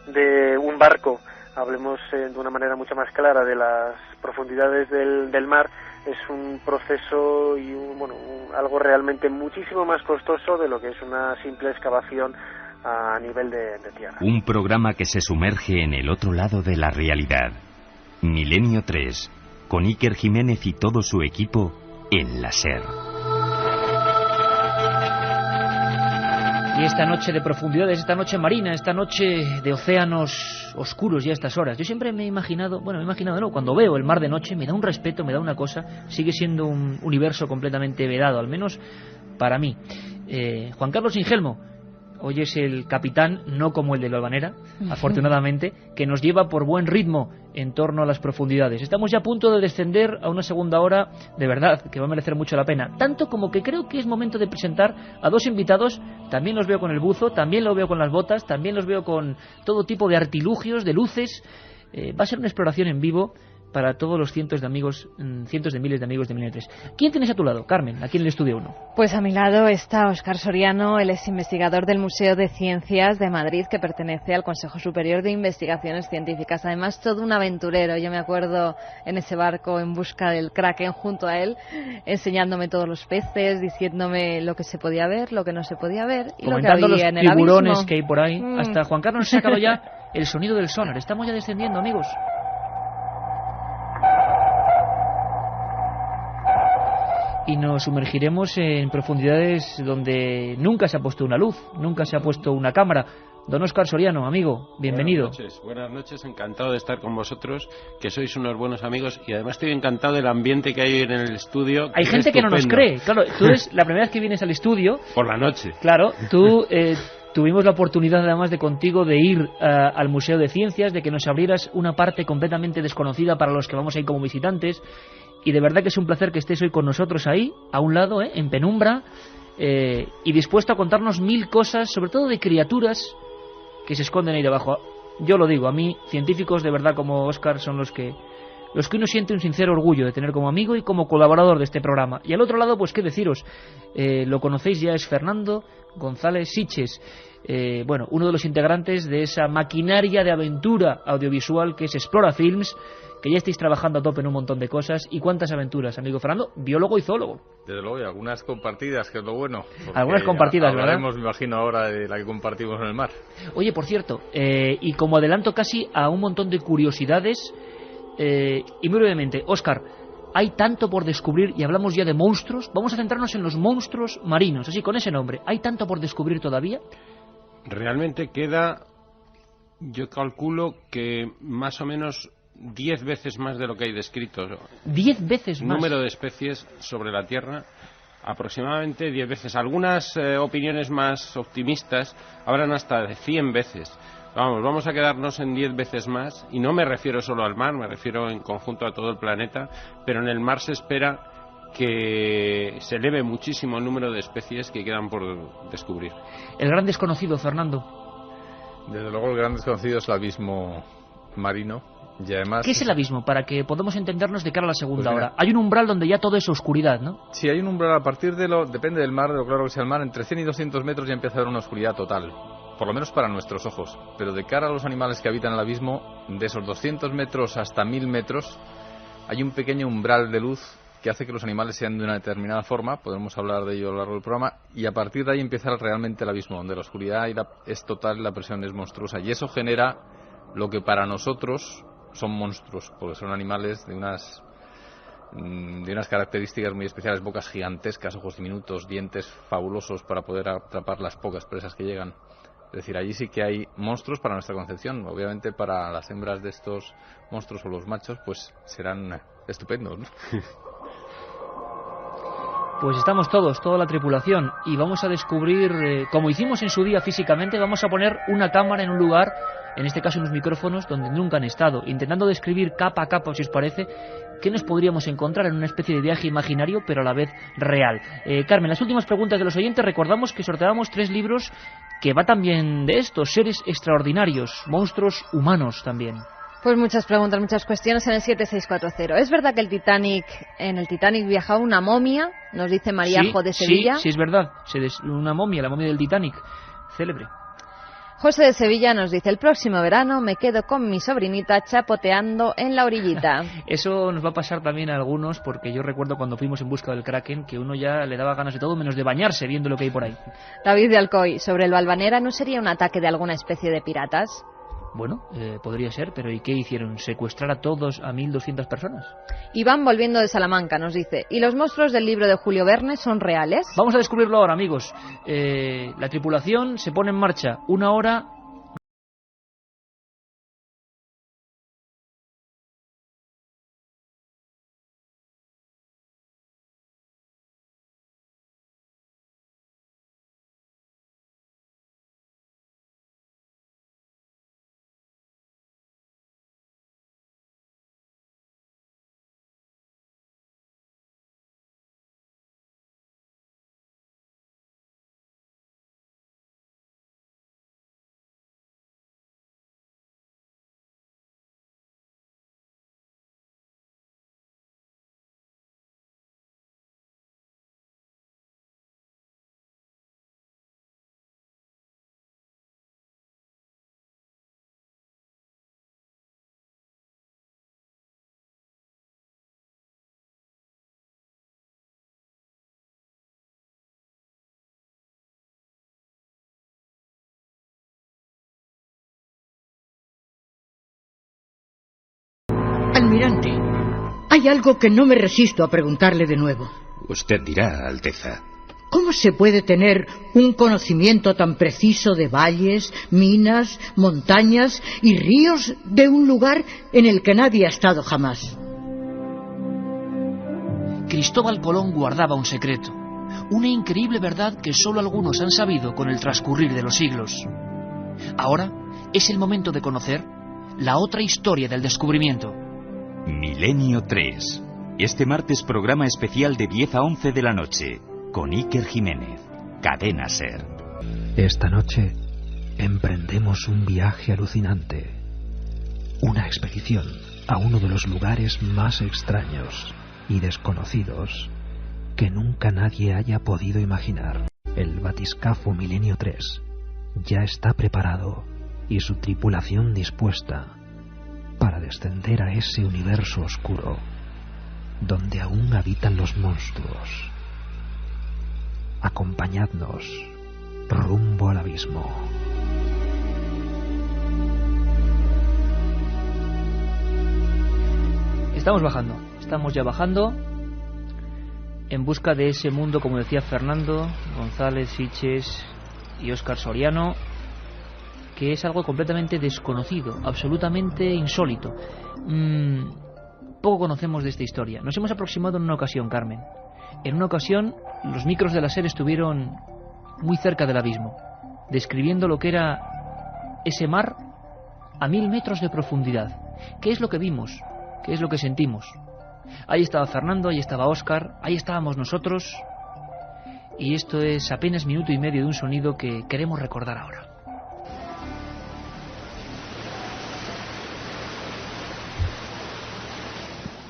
de un barco, hablemos de una manera mucho más clara de las profundidades del mar, es un proceso y algo realmente muchísimo más costoso de lo que es una simple excavación a nivel de tierra.
Un programa que se sumerge en el otro lado de la realidad. Milenio 3, con Iker Jiménez y todo su equipo en la SER.
Y esta noche de profundidades, esta noche marina, esta noche de océanos oscuros ya a estas horas. Yo siempre me he imaginado, cuando veo el mar de noche me da un respeto, me da una cosa, sigue siendo un universo completamente vedado, al menos para mí. Juan Carlos Ingelmo, hoy es el capitán, no como el de la Albanera, afortunadamente, que nos lleva por buen ritmo en torno a las profundidades. Estamos ya a punto de descender a una segunda hora, de verdad, que va a merecer mucho la pena. Tanto como que creo que es momento de presentar a dos invitados. También los veo con el buzo, también los veo con las botas, también los veo con todo tipo de artilugios, de luces. Va a ser una exploración en vivo para todos los cientos de miles de amigos de Milenio 3. ¿Quién tienes a tu lado, Carmen, aquí en el Estudio 1?
Pues a mi lado está Óscar Soriano, él es investigador del Museo de Ciencias de Madrid, que pertenece al Consejo Superior de Investigaciones Científicas. Además, todo un aventurero. Yo me acuerdo en ese barco en busca del Kraken junto a él, enseñándome todos los peces, diciéndome lo que se podía ver, lo que no se podía ver y lo que había en el abismo.
Comentando los tiburones que hay por ahí. Hasta Juan Carlos nos ha sacado ya el sonido del sonar. Estamos ya descendiendo, amigos. Y nos sumergiremos en profundidades donde nunca se ha puesto una luz, nunca se ha puesto una cámara. Don Óscar Soriano, amigo, bienvenido.
Buenas noches, encantado de estar con vosotros, que sois unos buenos amigos, y además estoy encantado del ambiente que hay en el estudio.
Hay gente que no nos cree, claro, tú eres la primera vez que vienes al estudio.
Por la noche.
Claro, tú tuvimos la oportunidad además de contigo de ir al Museo de Ciencias, de que nos abrieras una parte completamente desconocida para los que vamos a ir como visitantes. Y de verdad que es un placer que estés hoy con nosotros ahí, a un lado, en penumbra, y dispuesto a contarnos mil cosas, sobre todo de criaturas que se esconden ahí debajo. Yo lo digo, a mí, científicos de verdad como Óscar son los que uno siente un sincero orgullo de tener como amigo y como colaborador de este programa. Y al otro lado, pues qué deciros, lo conocéis ya, es Fernando González Siches, uno de los integrantes de esa maquinaria de aventura audiovisual que es Explora Films, que ya estáis trabajando a tope en un montón de cosas. ¿Y cuántas aventuras, amigo Fernando? Biólogo y zoólogo.
Desde luego, y algunas compartidas, que es lo bueno.
Algunas compartidas, ¿verdad?
Hablaremos, me imagino, ahora de la que compartimos en el mar.
Oye, por cierto, y como adelanto casi a un montón de curiosidades, y muy brevemente, Óscar, hay tanto por descubrir, y hablamos ya de monstruos. Vamos a centrarnos en los monstruos marinos, así con ese nombre. ¿Hay tanto por descubrir todavía?
Realmente queda, yo calculo que más o menos 10 veces más de lo que hay descrito.
10 veces más.
Número de especies sobre la Tierra, aproximadamente 10 veces. Algunas opiniones más optimistas hablan hasta de 100 veces. Vamos a quedarnos en 10 veces más, y no me refiero solo al mar, me refiero en conjunto a todo el planeta, pero en el mar se espera que se eleve muchísimo el número de especies que quedan por descubrir.
El gran desconocido, Fernando.
Desde luego el gran desconocido es el abismo marino. Y además,
¿qué es el abismo? Para que podamos entendernos de cara a la segunda hora. Hay un umbral donde ya todo es oscuridad, ¿no?
Sí, hay un umbral a partir de depende del mar, de lo claro que sea el mar, entre 100 y 200 metros ya empieza a haber una oscuridad total. Por lo menos para nuestros ojos. Pero de cara a los animales que habitan el abismo, de esos 200 metros hasta 1000 metros, hay un pequeño umbral de luz que hace que los animales sean de una determinada forma. Podremos hablar de ello a lo largo del programa. Y a partir de ahí empieza realmente el abismo, donde la oscuridad es total y la presión es monstruosa. Y eso genera lo que para nosotros son monstruos, porque son animales de unas características muy especiales: bocas gigantescas, ojos diminutos, dientes fabulosos para poder atrapar las pocas presas que llegan. Es decir, allí sí que hay monstruos para nuestra concepción. Obviamente para las hembras de estos monstruos o los machos, pues serán estupendos, ¿no?
Pues estamos todos, toda la tripulación, y vamos a descubrir, como hicimos en su día físicamente, vamos a poner una cámara en un lugar, en este caso unos micrófonos, donde nunca han estado, intentando describir capa a capa, si os parece, qué nos podríamos encontrar en una especie de viaje imaginario, pero a la vez real. Carmen, las últimas preguntas de los oyentes. Recordamos que sorteábamos 3 libros que va también de estos, seres extraordinarios, monstruos humanos también.
Pues muchas preguntas, muchas cuestiones en el 7640. ¿Es verdad que en el Titanic viajaba una momia? Nos dice Mariajo de Sevilla.
Sí, es verdad. Una momia, la momia del Titanic. Célebre.
José de Sevilla nos dice: el próximo verano me quedo con mi sobrinita chapoteando en la orillita.
Eso nos va a pasar también a algunos, porque yo recuerdo cuando fuimos en busca del Kraken que uno ya le daba ganas de todo menos de bañarse viendo lo que hay por ahí.
David de Alcoy, sobre el Valvanera, ¿no sería un ataque de alguna especie de piratas?
Bueno, podría ser, pero ¿y qué hicieron? ¿Secuestrar a todos, a 1.200 personas?
Iván, volviendo de Salamanca, nos dice: ¿y los monstruos del libro de Julio Verne son reales?
Vamos a descubrirlo ahora, amigos. La tripulación se pone en marcha. 1 hora...
Almirante, hay algo que no me resisto a preguntarle de nuevo.
Usted dirá, Alteza.
¿Cómo se puede tener un conocimiento tan preciso de valles, minas, montañas y ríos de un lugar en el que nadie ha estado jamás?
Cristóbal Colón guardaba un secreto, una increíble verdad que solo algunos han sabido con el transcurrir de los siglos. Ahora es el momento de conocer la otra historia del descubrimiento.
Milenio 3. Este martes programa especial de 10 a 11 de la noche, con Iker Jiménez, Cadena SER.
Esta noche emprendemos un viaje alucinante. Una expedición a uno de los lugares más extraños y desconocidos que nunca nadie haya podido imaginar. El batiscafo Milenio 3 ya está preparado y su tripulación dispuesta para descender a ese universo oscuro donde aún habitan los monstruos. Acompañadnos rumbo al abismo.
Estamos ya bajando en busca de ese mundo, como decía Fernando González Siches y Óscar Soriano, que es algo completamente desconocido, absolutamente insólito. Poco conocemos de esta historia. Nos hemos aproximado en una ocasión, Carmen. En una ocasión, los micros de la SER estuvieron muy cerca del abismo, describiendo lo que era ese mar a 1000 metros de profundidad. ¿Qué es lo que vimos? ¿Qué es lo que sentimos? Ahí estaba Fernando, ahí estaba Óscar, ahí estábamos nosotros, y esto es apenas minuto y medio de un sonido que queremos recordar ahora.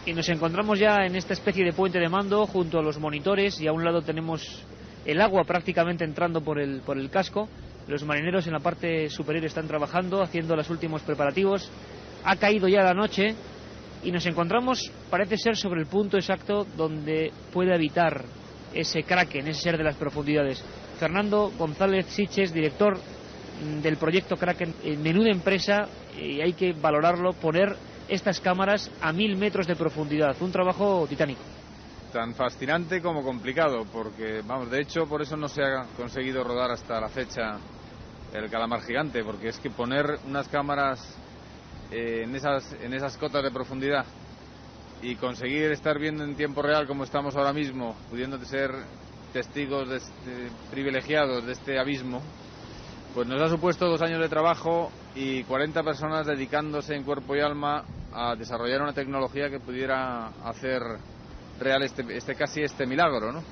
Y nos encontramos ya en esta especie de puente de mando junto a los monitores, y a un lado tenemos el agua prácticamente entrando por el casco. Los marineros en la parte superior están trabajando, haciendo los últimos preparativos. Ha caído ya la noche y nos encontramos, parece ser, sobre el punto exacto donde puede habitar ese Kraken, ese ser de las profundidades. Fernando González Siches, director del proyecto Kraken, menuda empresa, y hay que valorarlo, poner estas cámaras a 1000 metros de profundidad, un trabajo titánico.
Tan fascinante como complicado, porque, vamos, de hecho, por eso no se ha conseguido rodar hasta la fecha el Calamar Gigante, porque es que poner unas cámaras en esas cotas de profundidad y conseguir estar viendo en tiempo real como estamos ahora mismo, pudiendo ser testigos privilegiados de este abismo, pues nos ha supuesto 2 años de trabajo y 40 personas dedicándose en cuerpo y alma a desarrollar una tecnología que pudiera hacer real este milagro, ¿no?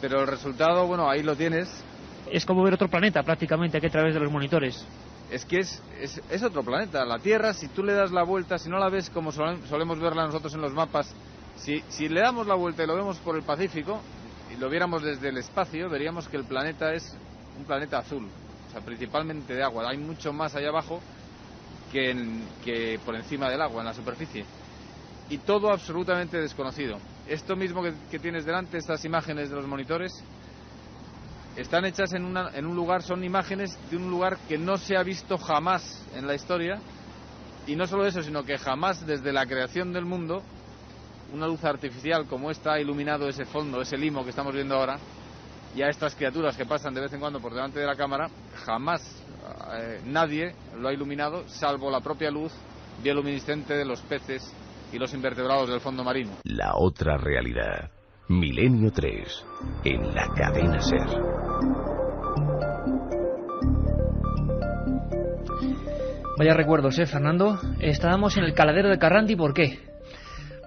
Pero el resultado, bueno, ahí lo tienes.
Es como ver otro planeta prácticamente aquí a través de los monitores.
Es que es otro planeta. La Tierra, si tú le das la vuelta, si no la ves como solemos verla nosotros en los mapas, si le damos la vuelta y lo vemos por el Pacífico y lo viéramos desde el espacio, veríamos que el planeta es un planeta azul, o sea, principalmente de agua. Hay mucho más allá abajo que por encima del agua, en la superficie. Y todo absolutamente desconocido. Esto mismo que tienes delante, estas imágenes de los monitores, están hechas en un lugar, son imágenes de un lugar que no se ha visto jamás en la historia. Y no solo eso, sino que jamás desde la creación del mundo una luz artificial como esta ha iluminado ese fondo, ese limo que estamos viendo ahora, y a estas criaturas que pasan de vez en cuando por delante de la cámara, jamás nadie lo ha iluminado, salvo la propia luz bioluminiscente de los peces y los invertebrados del fondo marino.
La otra realidad. Milenio 3, en la cadena SER.
Vaya recuerdos, Fernando. Estábamos en el caladero de Carrandi, ¿por qué?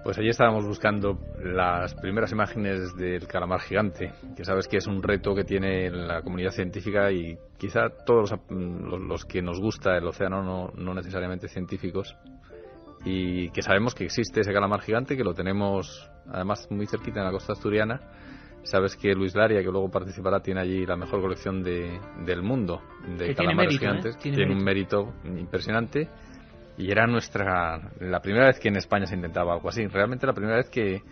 Pues allí estábamos buscando las primeras imágenes del calamar gigante, que sabes que es un reto que tiene la comunidad científica y quizá todos los que nos gusta el océano, no necesariamente científicos, y que sabemos que existe ese calamar gigante, que lo tenemos además muy cerquita en la costa asturiana. Sabes que Luis Laria, que luego participará, tiene allí la mejor colección del mundo de calamares gigantes. Tiene un mérito impresionante. Y era la primera vez que en España se intentaba algo así. Realmente la primera vez que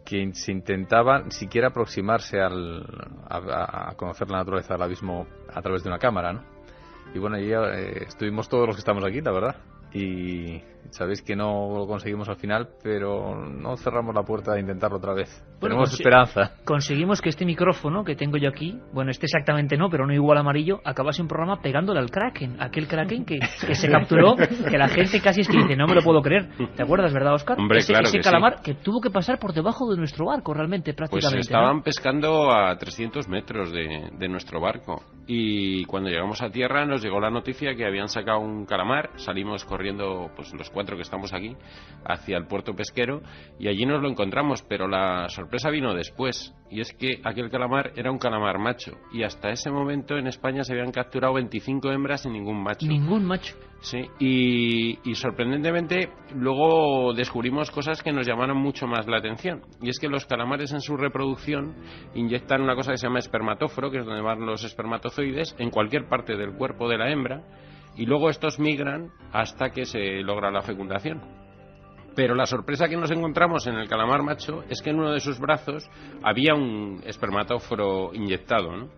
se intentaba siquiera aproximarse a conocer la naturaleza del abismo a través de una cámara, ¿no? Y bueno, ahí estuvimos todos los que estamos aquí, la verdad. Y sabéis que no lo conseguimos al final, pero no cerramos la puerta de intentarlo otra vez. Bueno, tenemos esperanza.
Conseguimos que este micrófono que tengo yo aquí, bueno, este exactamente no, pero no igual amarillo, acabase un programa pegándole al Kraken, aquel Kraken que se capturó, que la gente casi es que dice, no me lo puedo creer. ¿Te acuerdas, verdad, Óscar?
Hombre, claro
ese
que
calamar
sí.
Que tuvo que pasar por debajo de nuestro barco, realmente, prácticamente.
Pues estaban pescando a 300 metros de nuestro barco. Y cuando llegamos a tierra nos llegó la noticia que habían sacado un calamar. Salimos corriendo, pues los 4 que estamos aquí, hacia el puerto pesquero, y allí nos lo encontramos, pero la sorpresa vino después, y es que aquel calamar era un calamar macho, y hasta ese momento en España se habían capturado 25 hembras y ningún macho.
Ningún macho.
Sí, y sorprendentemente luego descubrimos cosas que nos llamaron mucho más la atención, y es que los calamares en su reproducción inyectan una cosa que se llama espermatóforo, que es donde van los espermatozoides, en cualquier parte del cuerpo de la hembra, y luego estos migran hasta que se logra la fecundación. Pero la sorpresa que nos encontramos en el calamar macho es que en uno de sus brazos había un espermatóforo inyectado, ¿no?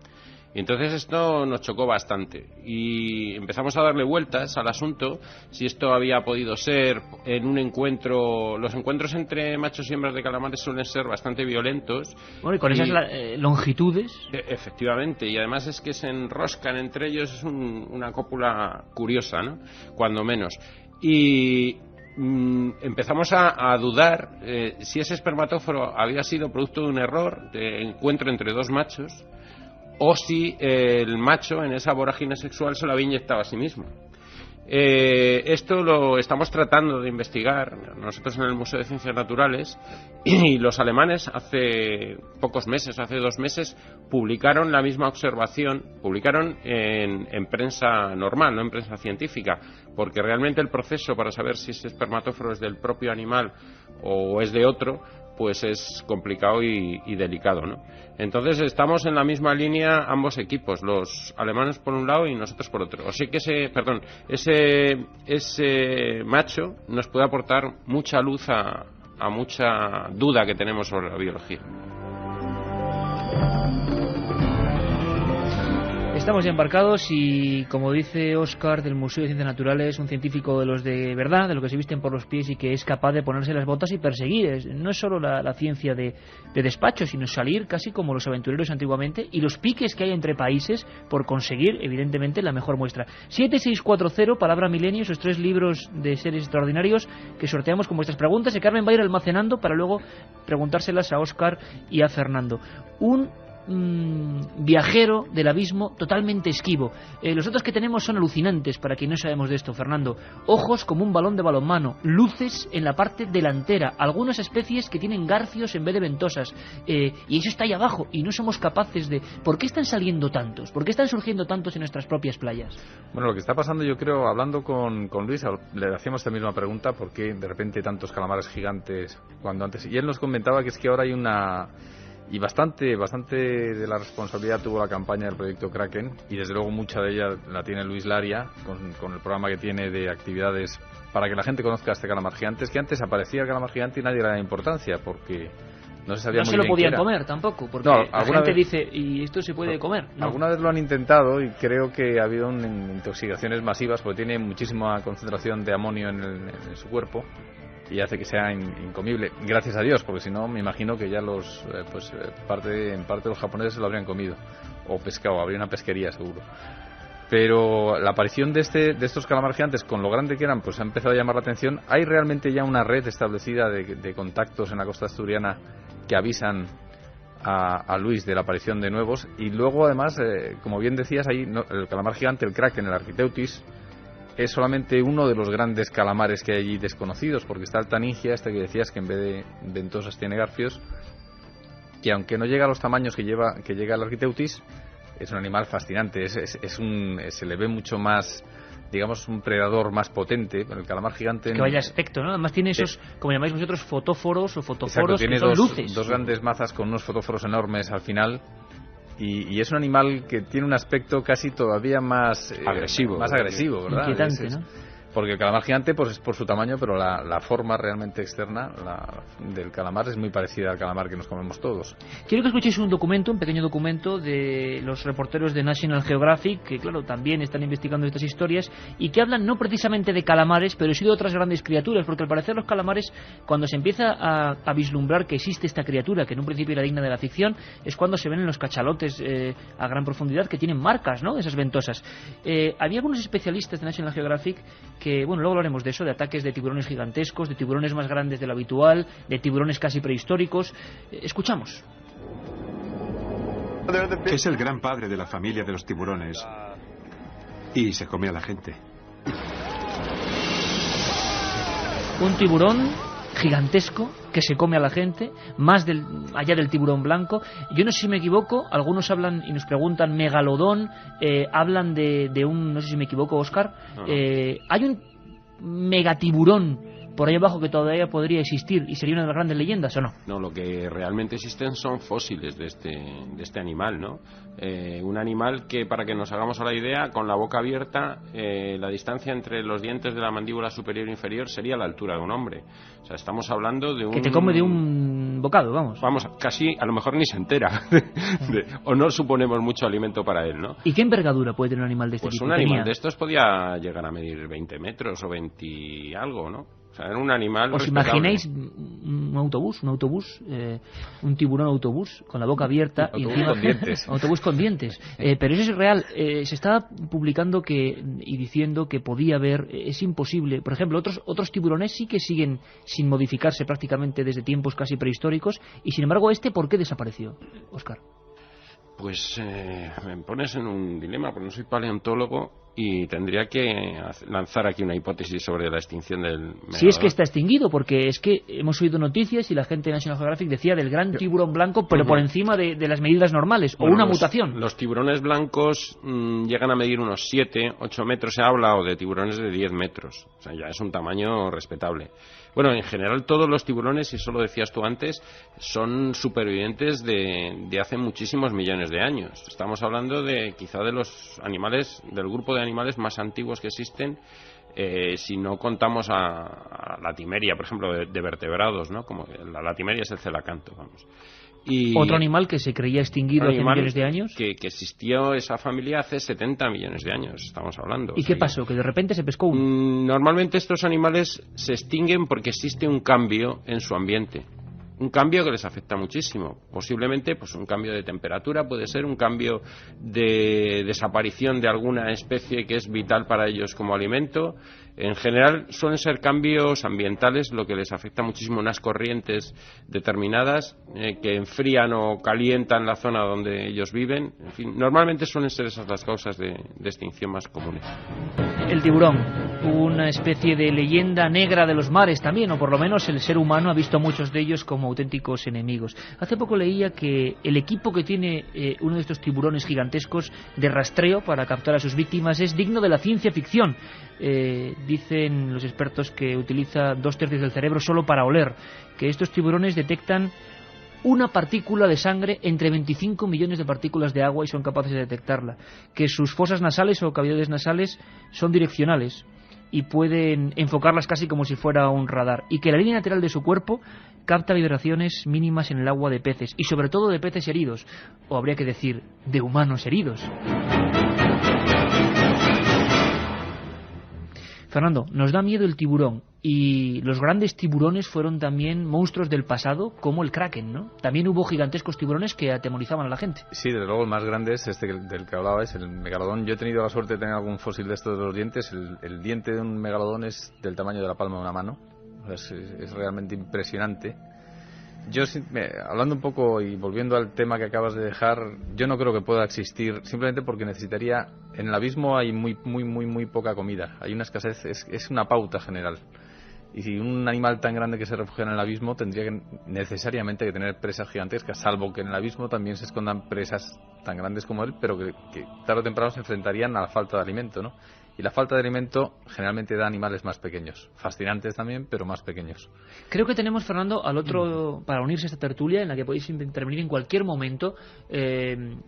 Y entonces esto nos chocó bastante y empezamos a darle vueltas al asunto, si esto había podido ser en un encuentro. Los encuentros entre machos y hembras de calamares suelen ser bastante violentos.
Bueno, y con esas longitudes.
Efectivamente, y además es que se enroscan entre ellos, es una cópula curiosa, ¿no? Cuando menos. Y empezamos a dudar si ese espermatóforo había sido producto de un error de encuentro entre 2 machos, o si el macho en esa vorágine sexual se lo había inyectado a sí mismo. Esto lo estamos tratando de investigar nosotros en el Museo de Ciencias Naturales, y los alemanes hace pocos meses, hace 2 meses, publicaron la misma observación, publicaron en prensa normal, no en prensa científica, porque realmente el proceso para saber si ese espermatóforo es del propio animal o es de otro, pues es complicado y delicado, ¿no? Entonces estamos en la misma línea ambos equipos, los alemanes por un lado y nosotros por otro. Así que ese macho nos puede aportar mucha luz a mucha duda que tenemos sobre la biología.
Estamos ya embarcados y, como dice Óscar del Museo de Ciencias Naturales, un científico de los de verdad, de los que se visten por los pies y que es capaz de ponerse las botas y perseguir. No es solo la ciencia de despacho, sino salir casi como los aventureros antiguamente, y los piques que hay entre países por conseguir, evidentemente, la mejor muestra. 7640, palabra milenio, esos 3 libros de seres extraordinarios que sorteamos con vuestras preguntas, y Carmen va a ir almacenando para luego preguntárselas a Óscar y a Fernando. Un viajero del abismo totalmente esquivo. Los datos que tenemos son alucinantes para quien no sabemos de esto, Fernando. Ojos como un balón de balonmano, luces en la parte delantera, algunas especies que tienen garfios en vez de ventosas, y eso está ahí abajo y no somos capaces de... ¿Por qué están saliendo tantos? ¿Por qué están surgiendo tantos en nuestras propias playas?
Bueno, lo que está pasando, yo creo, hablando con Luis, le hacíamos esta misma pregunta: ¿por qué de repente tantos calamares gigantes cuando antes? Y él nos comentaba que es que ahora hay una... Y bastante de la responsabilidad tuvo la campaña del proyecto Kraken, y desde luego mucha de ella la tiene Luis Laria con el programa que tiene de actividades para que la gente conozca a este calamar gigante. Es que antes aparecía el calamar gigante y nadie le daba importancia porque no se sabía muy bien.
No se lo podían comer tampoco, porque la gente dice, ¿y esto se puede comer? No.
Alguna vez lo han intentado y creo que ha habido intoxicaciones masivas porque tiene muchísima concentración de amonio en su cuerpo y hace que sea incomible, gracias a Dios, porque si no me imagino que ya en parte los japoneses se lo habrían comido o pescado, habría una pesquería seguro. Pero la aparición de estos calamares gigantes, con lo grande que eran, pues ha empezado a llamar la atención. Hay realmente ya una red establecida de contactos en la costa asturiana que avisan a Luis de la aparición de nuevos, y luego además, como bien decías, ahí el calamar gigante, el Kraken, el Architeuthis, es solamente uno de los grandes calamares que hay allí desconocidos, porque está el Taningia, que decías que en vez de ventosas tiene garfios, y aunque no llega a los tamaños que llega el Architeuthis, es un animal fascinante, se le ve mucho más, digamos, un predador más potente. El calamar gigante...
Que vaya aspecto, ¿no? Además tiene esos, como llamáis vosotros, fotóforos o fotóforos,
exacto,
que son luces.
Dos grandes mazas con unos fotóforos enormes al final. Y es un animal que tiene un aspecto casi todavía más agresivo, ¿verdad?
Inquietante, ¿no?
Porque el calamar gigante pues es por su tamaño, pero la forma realmente externa del calamar es muy parecida al calamar que nos comemos todos.
Quiero que escuchéis un pequeño documento de los reporteros de National Geographic, que claro, también están investigando estas historias y que hablan no precisamente de calamares, pero sí de otras grandes criaturas, porque al parecer los calamares, cuando se empieza a vislumbrar que existe esta criatura, que en un principio era digna de la ficción, es cuando se ven en los cachalotes a gran profundidad que tienen marcas, ¿no?, de esas ventosas. Había algunos especialistas de National Geographic que, bueno, luego hablaremos de eso, de ataques de tiburones gigantescos, de tiburones más grandes de lo habitual, de tiburones casi prehistóricos. Escuchamos.
Es el gran padre de la familia de los tiburones y se come a la gente.
Un tiburón gigantesco que se come a la gente, más allá del tiburón blanco. Yo no sé si me equivoco, algunos hablan y nos preguntan megalodón, hablan de un, no sé si me equivoco, Óscar, hay un megatiburón por ahí abajo que todavía podría existir y sería una de las grandes leyendas, ¿o no?
No, lo que realmente existen son fósiles de este animal, ¿no? Un animal que, para que nos hagamos a la idea, con la boca abierta, la distancia entre los dientes de la mandíbula superior e inferior sería la altura de un hombre. O sea, estamos hablando de un...
Que te come de un bocado, vamos.
Vamos, casi, a lo mejor ni se entera. O no suponemos mucho alimento para él, ¿no?
¿Y qué envergadura puede tener un animal de este tipo?
Pues un animal de estos podía llegar a medir 20 metros o 20 y algo, ¿no? O sea, era un animal...
¿Os imagináis un autobús, un tiburón autobús con la boca abierta y encima
con dientes?
Autobús con dientes. Pero eso es real. Se está publicando y diciendo que podía haber, es imposible. Por ejemplo, otros tiburones sí que siguen sin modificarse prácticamente desde tiempos casi prehistóricos, y sin embargo ¿por qué desapareció, Óscar?
Pues me pones en un dilema, porque no soy paleontólogo y tendría que lanzar aquí una hipótesis sobre la extinción del megalodón.
Si es que está extinguido, porque es que hemos oído noticias y la gente de National Geographic decía del gran tiburón blanco, pero por encima de las medidas normales, o una mutación.
Los tiburones blancos llegan a medir unos 7, 8 metros, se habla, o de tiburones de 10 metros. O sea, ya es un tamaño respetable. Bueno, en general todos los tiburones, y eso lo decías tú antes, son supervivientes de hace muchísimos millones de años. Estamos hablando de quizá de los animales, del grupo de animales más antiguos que existen, si no contamos a la latimeria, por ejemplo, de vertebrados, ¿no? Como la latimeria es el celacanto, vamos. Y
otro animal que se creía extinguido hace millones de años.
Que existió esa familia hace 70 millones de años, estamos hablando.
¿Y qué pasó? ¿Que de repente se pescó uno?
Normalmente estos animales se extinguen porque existe un cambio en su ambiente. Un cambio que les afecta muchísimo. Posiblemente pues un cambio de temperatura, puede ser un cambio de desaparición de alguna especie que es vital para ellos como alimento. En general suelen ser cambios ambientales lo que les afecta muchísimo, unas corrientes determinadas que enfrían o calientan la zona donde ellos viven. En fin, normalmente suelen ser esas las causas de extinción más comunes.
El tiburón, una especie de leyenda negra de los mares también, o por lo menos el ser humano ha visto a muchos de ellos como auténticos enemigos. Hace poco leía que el equipo que tiene uno de estos tiburones gigantescos de rastreo para captar a sus víctimas es digno de la ciencia ficción. Dicen los expertos que utiliza 2/3 del cerebro solo para oler, que estos tiburones detectan una partícula de sangre entre 25 millones de partículas de agua y son capaces de detectarla, que sus fosas nasales o cavidades nasales son direccionales y pueden enfocarlas casi como si fuera un radar, y que la línea lateral de su cuerpo capta vibraciones mínimas en el agua de peces, y sobre todo de peces heridos, o habría que decir, de humanos heridos. Fernando, nos da miedo el tiburón, y los grandes tiburones fueron también monstruos del pasado, como el kraken, ¿no? También hubo gigantescos tiburones que atemorizaban a la gente.
Sí, desde luego el más grande es este del que hablabais, el megalodón. Yo he tenido la suerte de tener algún fósil de estos de los dientes. El diente de un megalodón es del tamaño de la palma de una mano. Es realmente impresionante. Yo, hablando un poco y volviendo al tema que acabas de dejar, yo no creo que pueda existir, simplemente porque necesitaría... En el abismo hay muy poca comida, hay una escasez, es una pauta general. Y si un animal tan grande que se refugia en el abismo tendría necesariamente que tener presas gigantescas, salvo que en el abismo también se escondan presas tan grandes como él, pero que tarde o temprano se enfrentarían a la falta de alimento, ¿no? Y la falta de alimento generalmente da animales más pequeños, fascinantes también, pero más pequeños.
Creo que tenemos, Fernando, al otro, para unirse a esta tertulia, en la que podéis intervenir en cualquier momento,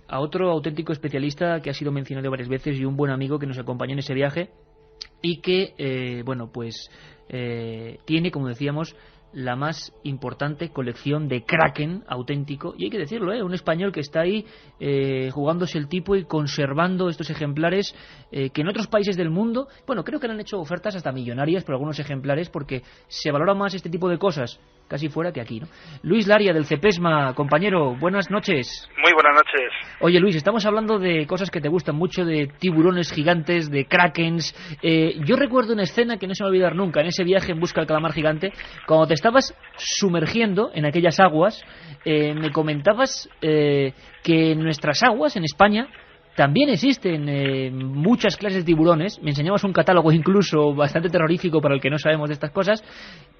a otro auténtico especialista que ha sido mencionado varias veces y un buen amigo que nos acompañó en ese viaje y que, tiene, como decíamos, la más importante colección de kraken auténtico, y hay que decirlo, un español que está ahí jugándose el tipo y conservando estos ejemplares que en otros países del mundo, bueno, creo que le han hecho ofertas hasta millonarias por algunos ejemplares, porque se valora más este tipo de cosas casi fuera que aquí, ¿no? Luis Laria, del CEPESMA, compañero, buenas noches.
Muy buenas noches.
Oye, Luis, estamos hablando de cosas que te gustan mucho, de tiburones gigantes, de krakens. Yo recuerdo una escena que no se me va a olvidar nunca, en ese viaje en busca del calamar gigante, cuando te estabas sumergiendo en aquellas aguas, me comentabas que en nuestras aguas, en España, también existen muchas clases de tiburones. Me enseñabas un catálogo incluso bastante terrorífico para el que no sabemos de estas cosas,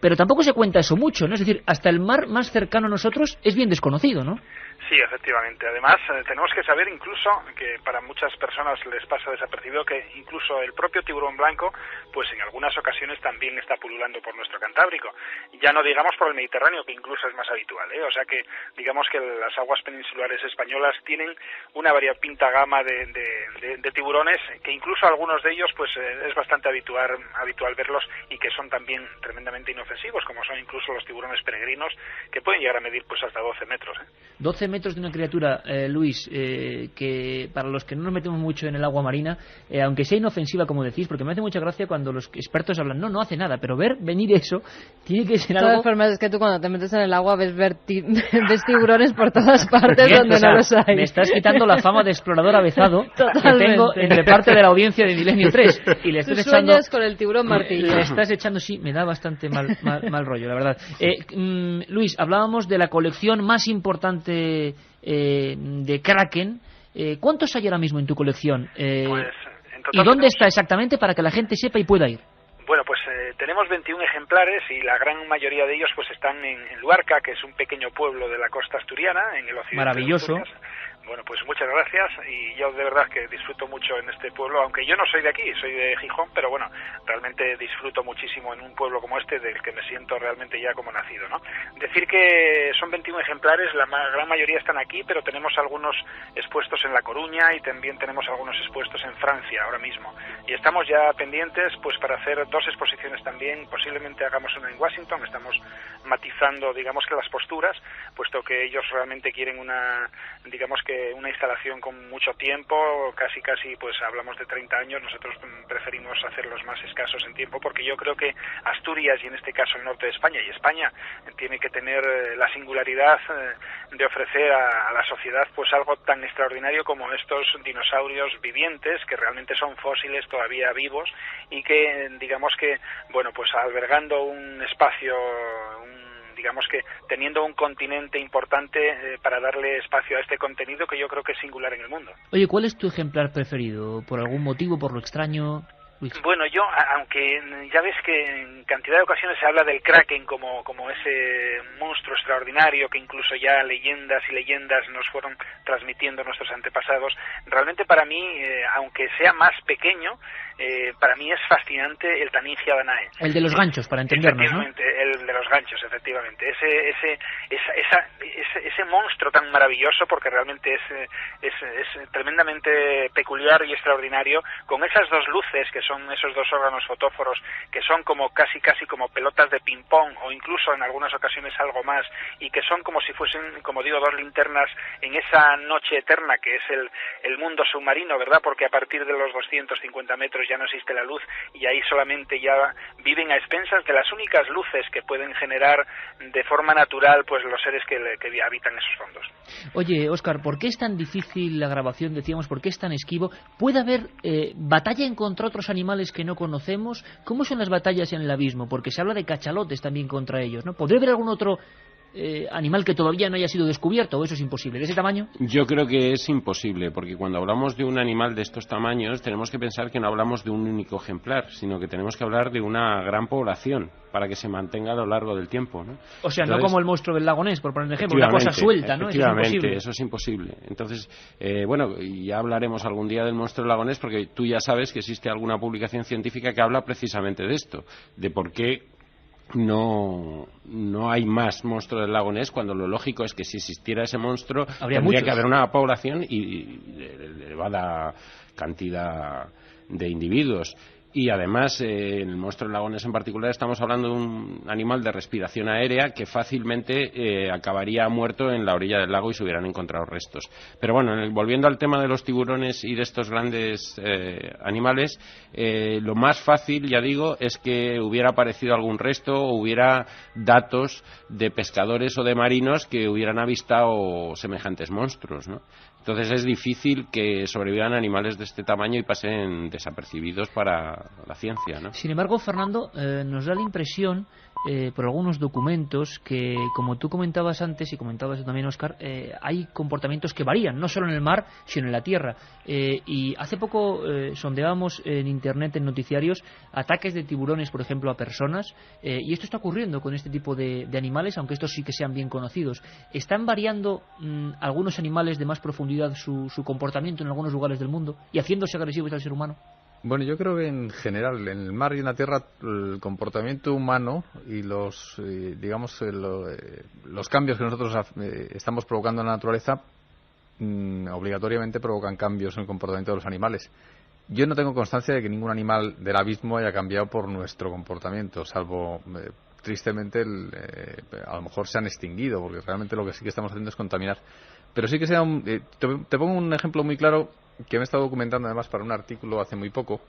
pero tampoco se cuenta eso mucho, ¿no? Es decir, hasta el mar más cercano a nosotros es bien desconocido, ¿no?
Sí, efectivamente. Además, tenemos que saber incluso que para muchas personas les pasa desapercibido que incluso el propio tiburón blanco, pues en algunas ocasiones también está pululando por nuestro Cantábrico. Ya no digamos por el Mediterráneo, que incluso es más habitual, ¿eh? O sea que digamos que las aguas peninsulares españolas tienen una variopinta gama de tiburones, que incluso algunos de ellos pues es bastante habitual verlos y que son también tremendamente inofensivos, como son incluso los tiburones peregrinos, que pueden llegar a medir pues hasta 12 metros.
12 metros de una criatura, Luis, que para los que no nos metemos mucho en el agua marina, aunque sea inofensiva, como decís, porque me hace mucha gracia cuando los expertos hablan, no hace nada, pero ver venir eso tiene que ser algo...
De todas formas, es que tú cuando te metes en el agua ves tiburones por todas partes. Bien, donde no los hay.
Me estás quitando la fama de explorador avezado que tengo entre parte de la audiencia de Milenio 3 y le estás echando...
sueñas con el tiburón martillo.
Le estás echando, sí, me da bastante mal rollo, la verdad. Luis, hablábamos de la colección más importante de kraken. ¿Cuántos hay ahora mismo en tu colección? ¿Y dónde está exactamente para que la gente sepa y pueda ir?
Bueno, pues tenemos 21 ejemplares y la gran mayoría de ellos pues están en Luarca, que es un pequeño pueblo de la costa asturiana, en el occidente.
Maravilloso.
Bueno, pues muchas gracias, y yo de verdad que disfruto mucho en este pueblo, aunque yo no soy de aquí, soy de Gijón, pero bueno, realmente disfruto muchísimo en un pueblo como este, del que me siento realmente ya como nacido, ¿no? Decir que son 21 ejemplares, la gran mayoría están aquí, pero tenemos algunos expuestos en La Coruña y también tenemos algunos expuestos en Francia ahora mismo, y estamos ya pendientes pues para hacer 2 exposiciones también, posiblemente hagamos una en Washington. Estamos matizando, digamos que las posturas, puesto que ellos realmente quieren una instalación con mucho tiempo, casi pues hablamos de 30 años, nosotros preferimos hacerlos más escasos en tiempo, porque yo creo que Asturias, y en este caso el norte de España, y España tiene que tener la singularidad de ofrecer a la sociedad pues algo tan extraordinario como estos dinosaurios vivientes, que realmente son fósiles todavía vivos, y que digamos que, bueno, pues albergando un espacio, digamos que teniendo un continente importante para darle espacio a este contenido que yo creo que es singular en el mundo.
Oye, ¿cuál es tu ejemplar preferido? ¿Por algún motivo, por lo extraño? Luis.
Bueno, yo, aunque ya ves que en cantidad de ocasiones se habla del Kraken como ese monstruo extraordinario que incluso ya leyendas y leyendas nos fueron transmitiendo nuestros antepasados, realmente para mí, aunque sea más pequeño, para mí es fascinante el Taningia danae.
El de los ganchos, para entendernos, ¿no?
El de los ganchos, efectivamente. Ese monstruo tan maravilloso, porque realmente es tremendamente peculiar y extraordinario, con esas 2 luces que son esos 2 órganos fotóforos, que son como casi como pelotas de ping-pong, o incluso en algunas ocasiones algo más, y que son como si fuesen, como digo, 2 linternas en esa noche eterna que es el mundo submarino, ¿verdad? Porque a partir de los 250 metros ya no existe la luz, y ahí solamente ya viven a expensas de las únicas luces que pueden generar de forma natural pues los seres que habitan esos fondos.
Oye, Óscar, ¿por qué es tan difícil la grabación? Decíamos, ¿por qué es tan esquivo? ¿Puede haber batalla contra otros animales que no conocemos? ¿Cómo son las batallas en el abismo? Porque se habla de cachalotes también contra ellos, ¿no? ¿Podría haber algún otro animal que todavía no haya sido descubierto, o eso es imposible? ¿De ese tamaño?
Yo creo que es imposible, porque cuando hablamos de un animal de estos tamaños tenemos que pensar que no hablamos de un único ejemplar, sino que tenemos que hablar de una gran población para que se mantenga a lo largo del tiempo, ¿no?
O sea, no como el monstruo del lago Ness, por poner un ejemplo, una cosa suelta, ¿no?
Eso es imposible. Entonces, bueno, ya hablaremos algún día del monstruo del lago Ness, porque tú ya sabes que existe alguna publicación científica que habla precisamente de esto, de por qué no hay más monstruos del lago Ness, cuando lo lógico es que si existiera ese monstruo tendría que haber una población y elevada cantidad de individuos. Y además, en el monstruo del lago Ness en particular, estamos hablando de un animal de respiración aérea que fácilmente acabaría muerto en la orilla del lago y se hubieran encontrado restos. Pero bueno, volviendo al tema de los tiburones y de estos grandes animales, lo más fácil, ya digo, es que hubiera aparecido algún resto o hubiera datos de pescadores o de marinos que hubieran avistado semejantes monstruos, ¿no? Entonces es difícil que sobrevivan animales de este tamaño y pasen desapercibidos para la ciencia, ¿no?
Sin embargo, Fernando, nos da la impresión, por algunos documentos, que, como tú comentabas antes y comentabas también, Óscar, hay comportamientos que varían, no solo en el mar, sino en la tierra. Y hace poco sondeábamos en Internet, en noticiarios, ataques de tiburones, por ejemplo, a personas, y esto está ocurriendo con este tipo de animales, aunque estos sí que sean bien conocidos. ¿Están variando algunos animales de más profundidad su comportamiento en algunos lugares del mundo y haciéndose agresivos al ser humano?
Bueno, yo creo que en general, en el mar y en la tierra, el comportamiento humano y los cambios que nosotros estamos provocando en la naturaleza obligatoriamente provocan cambios en el comportamiento de los animales. Yo no tengo constancia de que ningún animal del abismo haya cambiado por nuestro comportamiento, salvo tristemente a lo mejor se han extinguido, porque realmente lo que sí que estamos haciendo es contaminar. Pero sí que te pongo un ejemplo muy claro que me he estado documentando además para un artículo hace muy poco,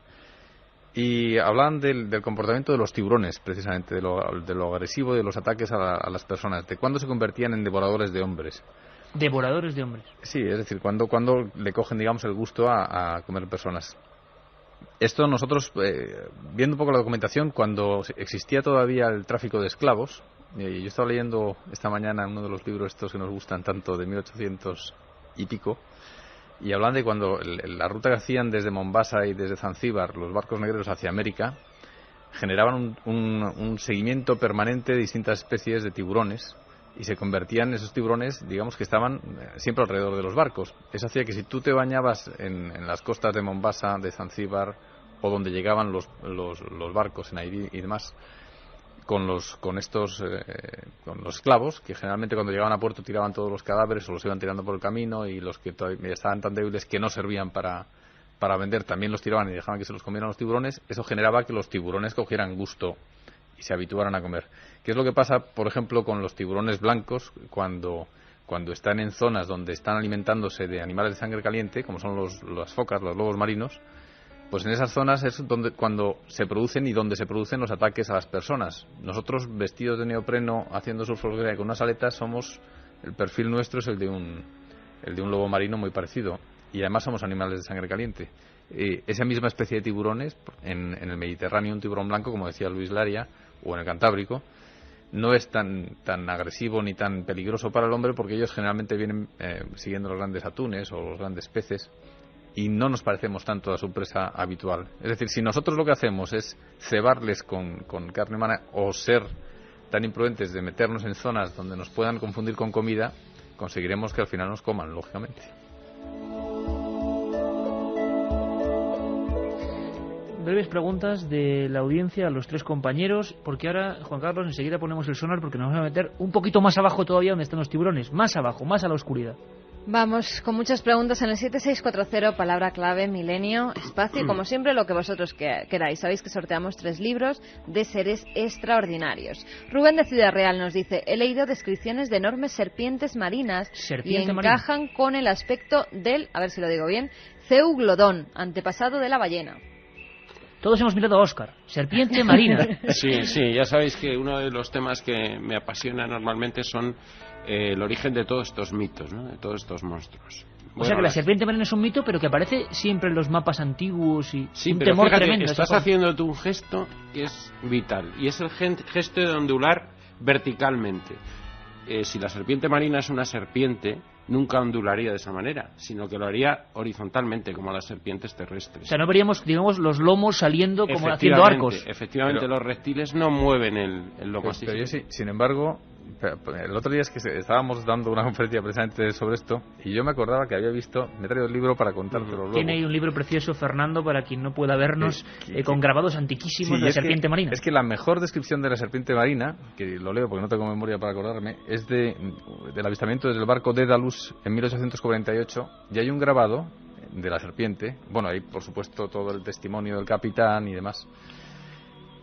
y hablan del comportamiento de los tiburones, precisamente, de lo agresivo de los ataques a las personas, de cuándo se convertían en devoradores de hombres.
¿Devoradores de hombres?
Sí, es decir, cuando le cogen, digamos, el gusto a comer personas. Esto nosotros, viendo un poco la documentación, cuando existía todavía el tráfico de esclavos, yo estaba leyendo esta mañana uno de los libros estos que nos gustan tanto, de 1800 y pico, y hablan de cuando la ruta que hacían desde Mombasa y desde Zanzíbar los barcos negreros hacia América generaban un seguimiento permanente de distintas especies de tiburones y se convertían esos tiburones, digamos que estaban siempre alrededor de los barcos. Eso hacía que si tú te bañabas en las costas de Mombasa, de Zanzíbar, o donde llegaban los barcos en Haití y demás, con los esclavos, que generalmente cuando llegaban a puerto tiraban todos los cadáveres o los iban tirando por el camino, y los que todavía estaban tan débiles que no servían para vender también los tiraban y dejaban que se los comieran los tiburones. Eso generaba que los tiburones cogieran gusto y se habituaran a comer. ¿Qué es lo que pasa, por ejemplo, con los tiburones blancos cuando están en zonas donde están alimentándose de animales de sangre caliente, como son las focas, los lobos marinos? Pues en esas zonas es cuando se producen y donde se producen los ataques a las personas. Nosotros, vestidos de neopreno, haciendo surf con unas aletas, el perfil nuestro es el de un lobo marino muy parecido, y además somos animales de sangre caliente. Esa misma especie de tiburones, en el Mediterráneo, un tiburón blanco, como decía Luis Laria, o en el Cantábrico, no es tan agresivo ni tan peligroso para el hombre, porque ellos generalmente vienen siguiendo los grandes atunes o los grandes peces, y no nos parecemos tanto a su presa habitual. Es decir, si nosotros lo que hacemos es cebarles con carne humana, o ser tan imprudentes de meternos en zonas donde nos puedan confundir con comida, conseguiremos que al final nos coman, lógicamente.
Breves preguntas de la audiencia a los tres compañeros, porque ahora, Juan Carlos, enseguida ponemos el sonar, porque nos vamos a meter un poquito más abajo todavía donde están los tiburones, más abajo, más a la oscuridad.
Vamos con muchas preguntas en el 7640, palabra clave, milenio, espacio, y como siempre lo que vosotros queráis. Sabéis que sorteamos 3 libros de seres extraordinarios. Rubén de Ciudad Real nos dice: he leído descripciones de enormes serpientes marinas y encajan con el aspecto del, a ver si lo digo bien, Zeuglodón, antepasado de la ballena.
Todos hemos mirado a Óscar, serpiente marina.
Sí, ya sabéis que uno de los temas que me apasiona normalmente son el origen de todos estos mitos, ¿no? De todos estos monstruos.
O sea que la serpiente marina es un mito, pero que aparece siempre en los mapas antiguos y
sí,
un
pero
temor
fíjate,
tremendo.
Estás haciendo tú un gesto que es vital, y es el gesto de ondular verticalmente. Si la serpiente marina es una serpiente, nunca ondularía de esa manera, sino que lo haría horizontalmente, como las serpientes terrestres.
O sea, no veríamos, digamos, los lomos saliendo como haciendo arcos.
Efectivamente, pero los reptiles no mueven el lomo así.
Pero yo sí, sin embargo, el otro día es que estábamos dando una conferencia precisamente sobre esto, y yo me acordaba que había visto, me he traído el libro para contártelo luego.
Tiene ahí un libro precioso, Fernando, para quien no pueda vernos, con grabados antiquísimos de la serpiente marina.
Es que la mejor descripción de la serpiente marina, que lo leo porque no tengo memoria para acordarme, es del avistamiento desde el barco Dédalus en 1848, y hay un grabado de la serpiente. Bueno, hay por supuesto todo el testimonio del capitán y demás,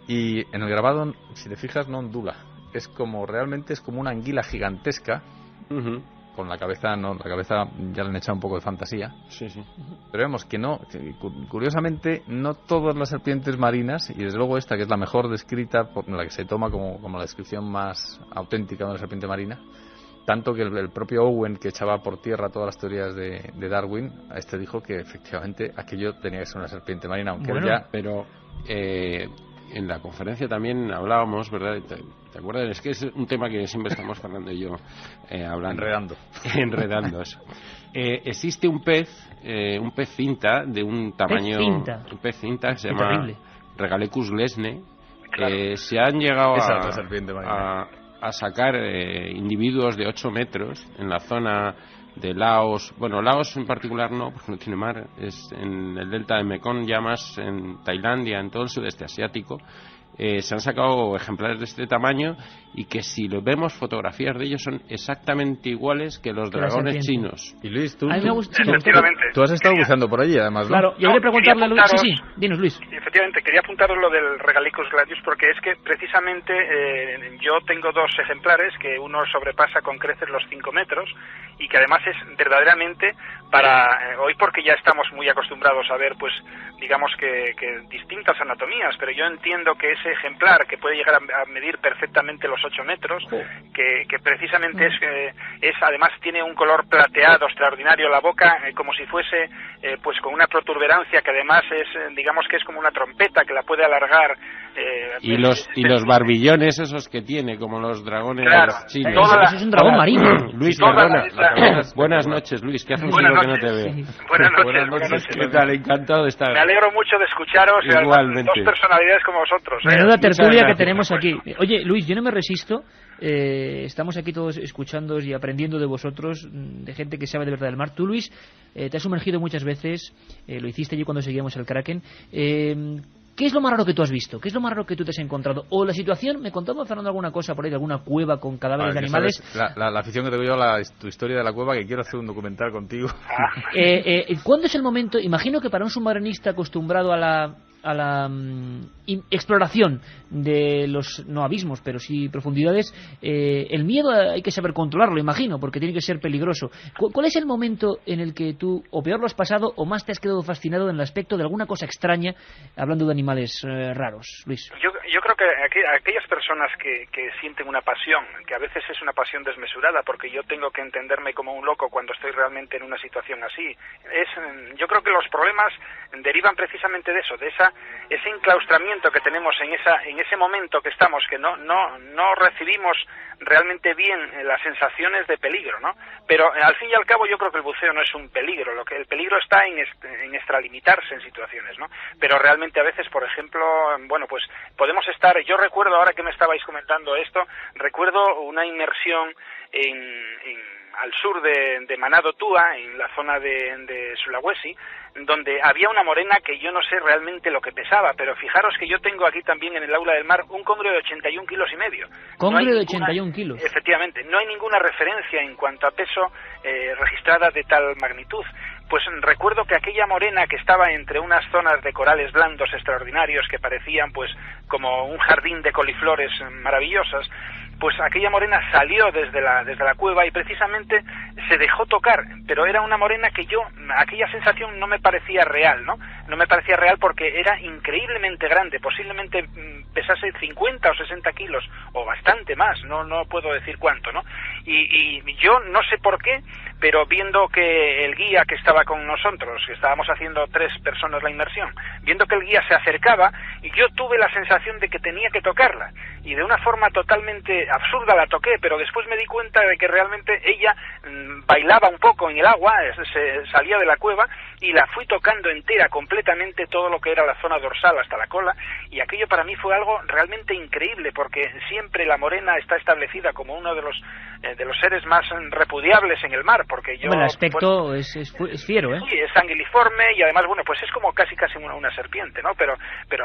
y en el grabado, si te fijas, no ondula. Es como, realmente es como una anguila gigantesca, con la cabeza ya le han echado un poco de fantasía.
Sí.
Pero vemos que no, curiosamente, no todas las serpientes marinas, y desde luego esta, que es la mejor descrita, la que se toma como la descripción más auténtica de una serpiente marina, tanto que el propio Owen, que echaba por tierra todas las teorías de Darwin, a este dijo que efectivamente aquello tenía que ser una serpiente marina, aunque
bueno,
ya...
Pero en la conferencia también hablábamos, ¿verdad? ¿Te acuerdas? Es que es un tema que siempre estamos Fernando y yo hablando. Enredando eso. Existe un pez cinta de un tamaño... Un pez cinta que se llama Regalecus glesne. Se han llegado a sacar individuos de 8 metros en la zona de Laos. Bueno, Laos en particular no, porque no tiene mar. Es en el delta de Mekong, ya más en Tailandia, en todo el sudeste asiático. Se han sacado ejemplares de este tamaño, y que si lo vemos, fotografías de ellos son exactamente iguales que los dragones chinos.
Y Luis, tú
Efectivamente.
has estado buceando por allí, además, ¿no?
Claro, yo quería preguntarle a Luis. Sí, dinos, Luis.
Efectivamente, quería apuntaros lo del Regalicus gladius, porque es que precisamente yo tengo 2 ejemplares, que uno sobrepasa con creces los 5 metros, y que además es verdaderamente para hoy, porque ya estamos muy acostumbrados a ver, pues digamos que distintas anatomías, pero yo entiendo que ese ejemplar, que puede llegar a medir perfectamente los 8 metros, que precisamente es además tiene un color plateado extraordinario, la boca como si fuese pues con una protuberancia que además es, digamos que es como una trompeta que la puede alargar
Y los barbillones esos que tiene, como los dragones chinos.
Eso es un dragón marino.
Luis, buenas noches, Luis, que hace un siglo que no te veo.
Buenas noches.
¿Qué tal? Encantado de estar.
Me alegro mucho de escucharos.
Igualmente.
Dos personalidades como vosotros.
Menuda tertulia que tenemos aquí. Oye, Luis, yo no me resisto. Estamos aquí todos escuchando y aprendiendo de vosotros, de gente que sabe de verdad del mar. Tú, Luis, te has sumergido muchas veces, lo hiciste yo cuando seguíamos el Kraken. ¿Qué es lo más raro que tú has visto? ¿Qué es lo más raro que tú te has encontrado? O la situación, me contaba Fernando alguna cosa por ahí, de alguna cueva con cadáveres de animales.
Sabes, la afición que tengo yo a tu historia de la cueva, que quiero hacer un documental contigo.
¿Cuándo es el momento? Imagino que para un submarinista acostumbrado a la exploración de los, no abismos, pero sí profundidades, el miedo hay que saber controlarlo, imagino, porque tiene que ser peligroso. ¿Cuál es el momento en el que tú o peor lo has pasado o más te has quedado fascinado en el aspecto de alguna cosa extraña, hablando de animales raros, Luis?
Yo creo que aquellas personas que sienten una pasión, que a veces es una pasión desmesurada, porque yo tengo que entenderme como un loco cuando estoy realmente en una situación así, yo creo que los problemas derivan precisamente de eso, de ese enclaustramiento que tenemos en ese momento que estamos, que no recibimos realmente bien las sensaciones de peligro, ¿no? Pero al fin y al cabo yo creo que el buceo no es un peligro, el peligro está en extralimitarse en situaciones, ¿no? Pero realmente a veces, por ejemplo, bueno, pues podemos estar, yo recuerdo, ahora que me estabais comentando esto, recuerdo una inmersión al sur de Manado Tua, en la zona de Sulawesi, donde había una morena que yo no sé realmente lo que pesaba, pero fijaros que yo tengo aquí también en el aula del mar un congrio de 81,5 kilos.
¿Congrio de 81 kilos?
Efectivamente, no hay ninguna referencia en cuanto a peso registrada de tal magnitud. Pues recuerdo que aquella morena que estaba entre unas zonas de corales blandos extraordinarios que parecían pues como un jardín de coliflores maravillosas, pues aquella morena salió desde la cueva y precisamente se dejó tocar, pero era una morena que aquella sensación no me parecía real, ¿no? No me parecía real porque era increíblemente grande, posiblemente pesase 50 o 60 kilos, o bastante más, no puedo decir cuánto, ¿no? Y yo no sé por qué, pero viendo que el guía que estaba con nosotros, que estábamos haciendo 3 personas la inmersión, viendo que el guía se acercaba, yo tuve la sensación de que tenía que tocarla, y de una forma totalmente absurda la toqué, pero después me di cuenta de que realmente ella bailaba un poco en el agua, se salía de la cueva, y la fui tocando entera, completamente, todo lo que era la zona dorsal hasta la cola, y aquello para mí fue algo realmente increíble, porque siempre la morena está establecida como uno de los seres más repudiables en el mar, porque yo...
Bueno, el aspecto es fiero, ¿eh?
Sí, es sanguiliforme, y además, bueno, pues es como casi una serpiente, ¿no? Pero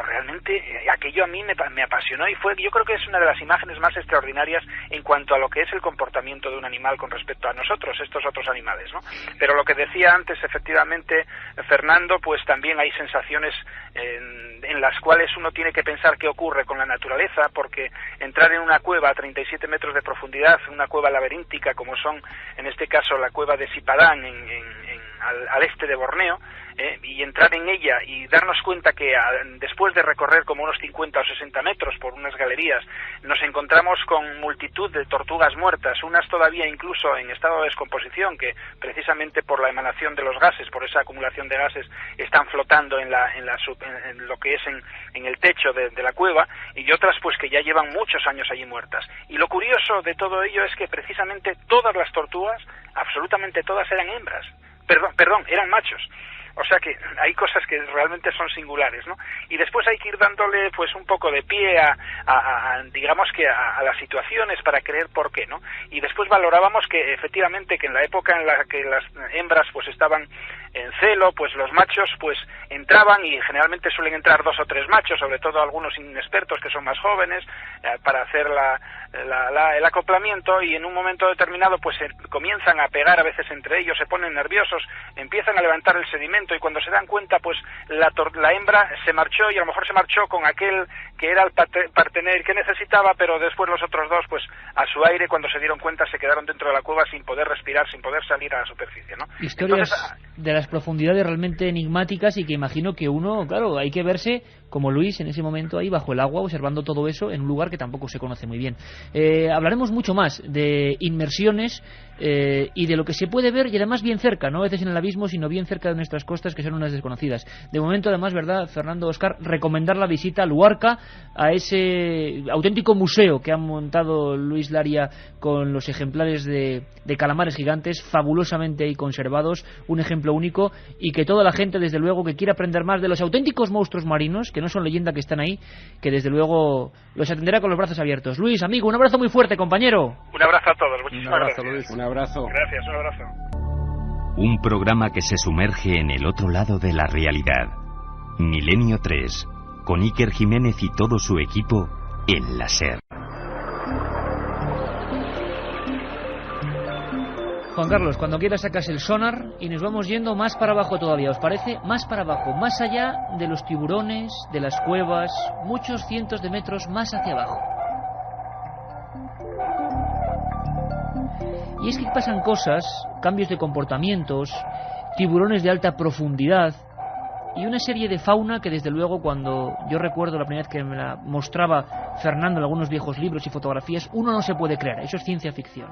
realmente aquello a mí me apasionó, y yo creo que es una de las imágenes más extraordinarias en cuanto a lo que es el comportamiento de un animal con respecto a nosotros, estos otros animales, ¿no? Pero lo que decía antes, efectivamente, Fernando, pues también hay sensaciones en las cuales uno tiene que pensar qué ocurre con la naturaleza, porque entrar en una cueva a 37 metros de profundidad, una cueva laberíntica como son, en este caso, la cueva de Sipadán al este de Borneo, y entrar en ella y darnos cuenta que después de recorrer como unos 50 o 60 metros por unas galerías, nos encontramos con multitud de tortugas muertas, unas todavía incluso en estado de descomposición, que precisamente por la emanación de los gases, por esa acumulación de gases, están flotando en lo que es en el techo de la cueva, y otras pues que ya llevan muchos años allí muertas. Y lo curioso de todo ello es que precisamente todas las tortugas, absolutamente todas, eran hembras. Perdón, eran machos. O sea que hay cosas que realmente son singulares, ¿no? Y después hay que ir dándole pues un poco de pie digamos que a las situaciones para creer por qué, ¿no? Y después valorábamos que efectivamente que en la época en la que las hembras pues estaban en celo, pues los machos pues entraban, y generalmente suelen entrar 2 o 3 machos, sobre todo algunos inexpertos que son más jóvenes, para hacer el acoplamiento, y en un momento determinado pues comienzan a pegar a veces entre ellos, se ponen nerviosos, empiezan a levantar el sedimento, y cuando se dan cuenta pues la hembra se marchó, y a lo mejor se marchó con aquel que era el partener que necesitaba, pero después los otros 2 pues a su aire, cuando se dieron cuenta, se quedaron dentro de la cueva sin poder respirar, sin poder salir a la superficie, ¿no?
Historias...
Entonces,
de las profundidades realmente enigmáticas y que imagino que uno, claro, hay que verse como Luis en ese momento ahí bajo el agua observando todo eso en un lugar que tampoco se conoce muy bien. Hablaremos mucho más de inmersiones y de lo que se puede ver y además bien cerca, no a veces en el abismo, sino bien cerca de nuestras costas, que son unas desconocidas. De momento, además, ¿verdad, Fernando, Óscar? Recomendar la visita a Luarca, a ese auténtico museo que ha montado Luis Laria con los ejemplares de calamares gigantes fabulosamente ahí conservados, un ejemplo único, y que toda la gente, desde luego, que quiera aprender más de los auténticos monstruos marinos, que no son leyenda, que están ahí, que desde luego los atenderá con los brazos abiertos. Luis, amigo, un abrazo muy fuerte, compañero.
Un abrazo a todos, muchísimas gracias.
Luis. Un abrazo.
Gracias, un abrazo.
Un programa que se sumerge en el otro lado de la realidad. Milenio 3, con Iker Jiménez y todo su equipo en la SER.
Juan Carlos, cuando quieras sacas el sonar y nos vamos yendo más para abajo todavía, ¿os parece? Más para abajo, más allá de los tiburones, de las cuevas, muchos cientos de metros más hacia abajo. Y es que pasan cosas, cambios de comportamientos, tiburones de alta profundidad y una serie de fauna que desde luego cuando yo recuerdo la primera vez que me la mostraba Fernando en algunos viejos libros y fotografías, uno no se puede creer, eso es ciencia ficción.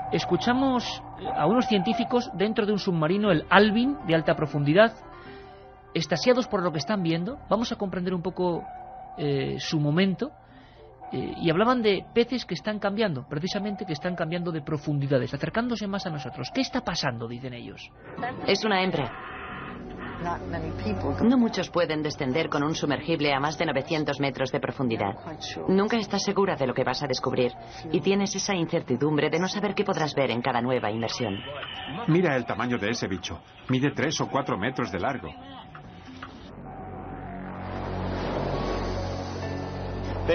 Escuchamos a unos científicos dentro de un submarino, el Alvin, de alta profundidad, extasiados por lo que están viendo. Vamos a comprender un poco su momento. Y hablaban de peces que están cambiando, precisamente que están cambiando de profundidades, acercándose más a nosotros. ¿Qué está pasando?, dicen ellos.
Es una hembra. No muchos pueden descender con un sumergible a más de 900 metros de profundidad. Nunca estás segura de lo que vas a descubrir y tienes esa incertidumbre de no saber qué podrás ver en cada nueva inmersión.
Mira el tamaño de ese bicho. Mide 3 o 4 metros de largo.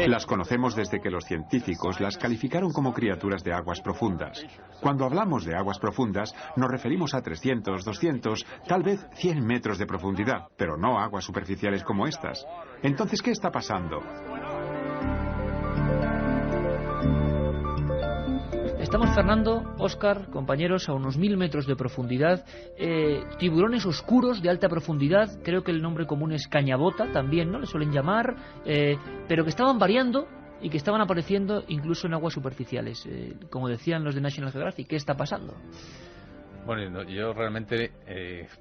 Las conocemos desde que los científicos las calificaron como criaturas de aguas profundas. Cuando hablamos de aguas profundas, nos referimos a 300, 200, tal vez 100 metros de profundidad, pero no aguas superficiales como estas. Entonces, ¿qué está pasando?
Estamos, Fernando, Óscar, compañeros, a unos 1000 metros de profundidad, tiburones oscuros de alta profundidad, creo que el nombre común es cañabota también, ¿no? Le suelen llamar, pero que estaban variando y que estaban apareciendo incluso en aguas superficiales. Como decían los de National Geographic, ¿qué está pasando?
Bueno, yo realmente,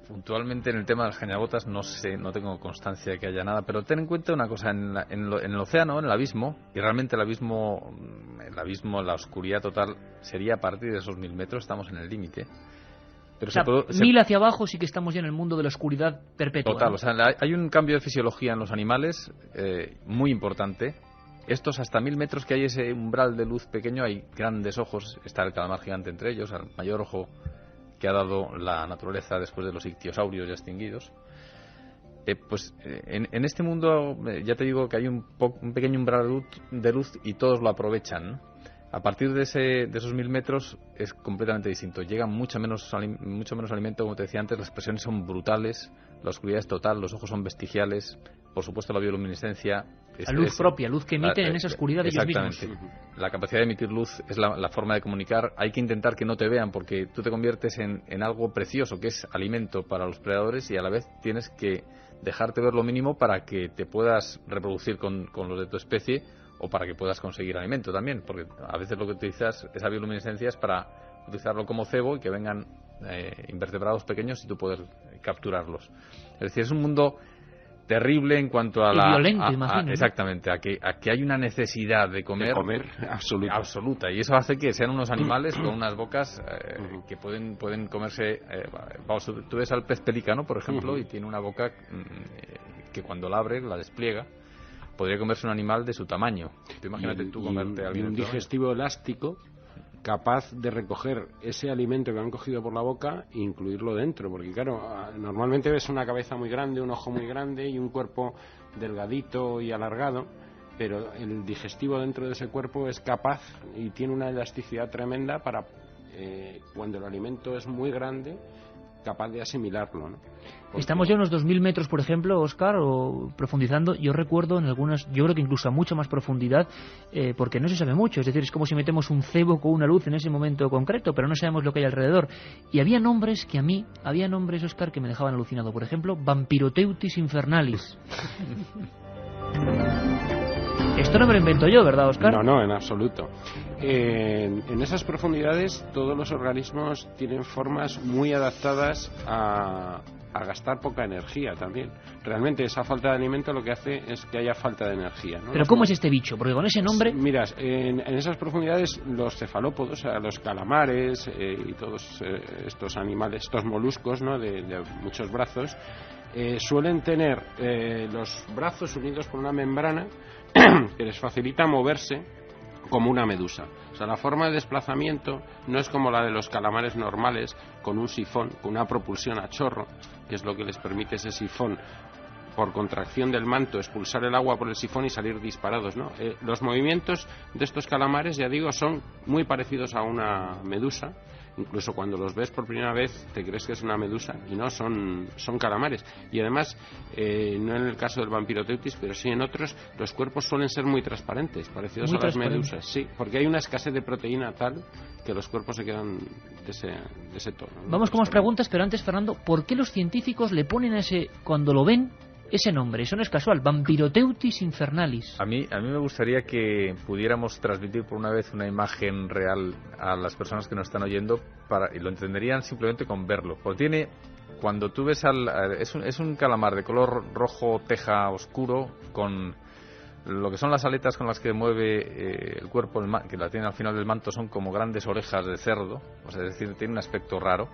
puntualmente en el tema de las cañabotas, no sé, no tengo constancia de que haya nada, pero ten en cuenta una cosa, en el océano, en el abismo, y realmente el abismo, la oscuridad total, sería a partir de esos 1000 metros, estamos en el límite. Pero
o sea, 1000 hacia abajo sí que estamos ya en el mundo de la oscuridad perpetua.
Total,
¿no?
O sea, hay un cambio de fisiología en los animales muy importante. Estos hasta 1000 metros que hay ese umbral de luz pequeño, hay grandes ojos, está el calamar gigante entre ellos, el mayor ojo que ha dado la naturaleza después de los ictiosaurios ya extinguidos. En este mundo ya te digo que hay un pequeño umbral de luz y todos lo aprovechan, ¿no? A partir de esos 1000 metros es completamente distinto. Llega mucho menos alimento, como te decía antes, las presiones son brutales, la oscuridad es total, los ojos son vestigiales, por supuesto la bioluminescencia.
La luz propia, luz que emiten en esa oscuridad de ellos mismos.
Exactamente. La capacidad de emitir luz es la forma de comunicar. Hay que intentar que no te vean porque tú te conviertes en algo precioso, que es alimento para los predadores, y a la vez tienes que dejarte ver lo mínimo para que te puedas reproducir con los de tu especie o para que puedas conseguir alimento también, porque a veces lo que utilizas, esa bioluminescencia, es para utilizarlo como cebo y que vengan invertebrados pequeños y tú poder capturarlos. Es decir, es un mundo terrible en cuanto a
violento, imagino, ¿no?
Exactamente, a que hay una necesidad de comer absoluta, y eso hace que sean unos animales con unas bocas que pueden comerse. Tú ves al pez pelícano, por ejemplo, y tiene una boca que cuando la abre, la despliega, podría comerse un animal de su tamaño. Tú imagínate tú comerte
y un digestivo elástico capaz de recoger ese alimento que han cogido por la boca e incluirlo dentro, porque claro, normalmente ves una cabeza muy grande, un ojo muy grande y un cuerpo delgadito y alargado, pero el digestivo dentro de ese cuerpo es capaz y tiene una elasticidad tremenda para cuando el alimento es muy grande, capaz de asimilarlo, ¿no?
Estamos ya a unos 2000 metros, por ejemplo, Óscar, o profundizando. Yo recuerdo en algunas, yo creo que incluso a mucha más profundidad, porque no se sabe mucho. Es decir, es como si metemos un cebo con una luz en ese momento concreto, pero no sabemos lo que hay alrededor. Y había nombres que a mí, Óscar, que me dejaban alucinado. Por ejemplo, Vampiroteutis infernalis. Esto no me lo invento yo, ¿verdad, Óscar?
No, en absoluto. En esas profundidades todos los organismos tienen formas muy adaptadas a gastar poca energía también. Realmente esa falta de alimento lo que hace es que haya falta de energía, ¿no?
¿Pero cómo es este bicho? Porque con ese nombre...
Mira, en esas profundidades los cefalópodos, o sea, los calamares y todos estos animales, estos moluscos, ¿no?, de muchos brazos, suelen tener los brazos unidos por una membrana que les facilita moverse como una medusa. O sea, la forma de desplazamiento no es como la de los calamares normales, con un sifón, con una propulsión a chorro, que es lo que les permite ese sifón, por contracción del manto, expulsar el agua por el sifón y salir disparados, ¿no? Los movimientos de estos calamares, ya digo, son muy parecidos a una medusa. Incluso cuando los ves por primera vez te crees que es una medusa y no, son calamares. Y además, no en el caso del Vampiroteutis, pero sí en otros, los cuerpos suelen ser muy transparentes, parecidos a las medusas. Sí, porque hay una escasez de proteína tal que los cuerpos se quedan de ese tono, ¿no?
Vamos con más preguntas, pero antes, Fernando, ¿por qué los científicos le ponen cuando lo ven, ese nombre? Eso no es casual, Vampiroteutis infernalis.
A mí me gustaría que pudiéramos transmitir por una vez una imagen real a las personas que nos están oyendo y lo entenderían simplemente con verlo. Porque cuando tú ves es un calamar de color rojo teja oscuro con lo que son las aletas con las que mueve el cuerpo, que la tiene al final del manto, son como grandes orejas de cerdo, o sea, es decir, tiene un aspecto raro.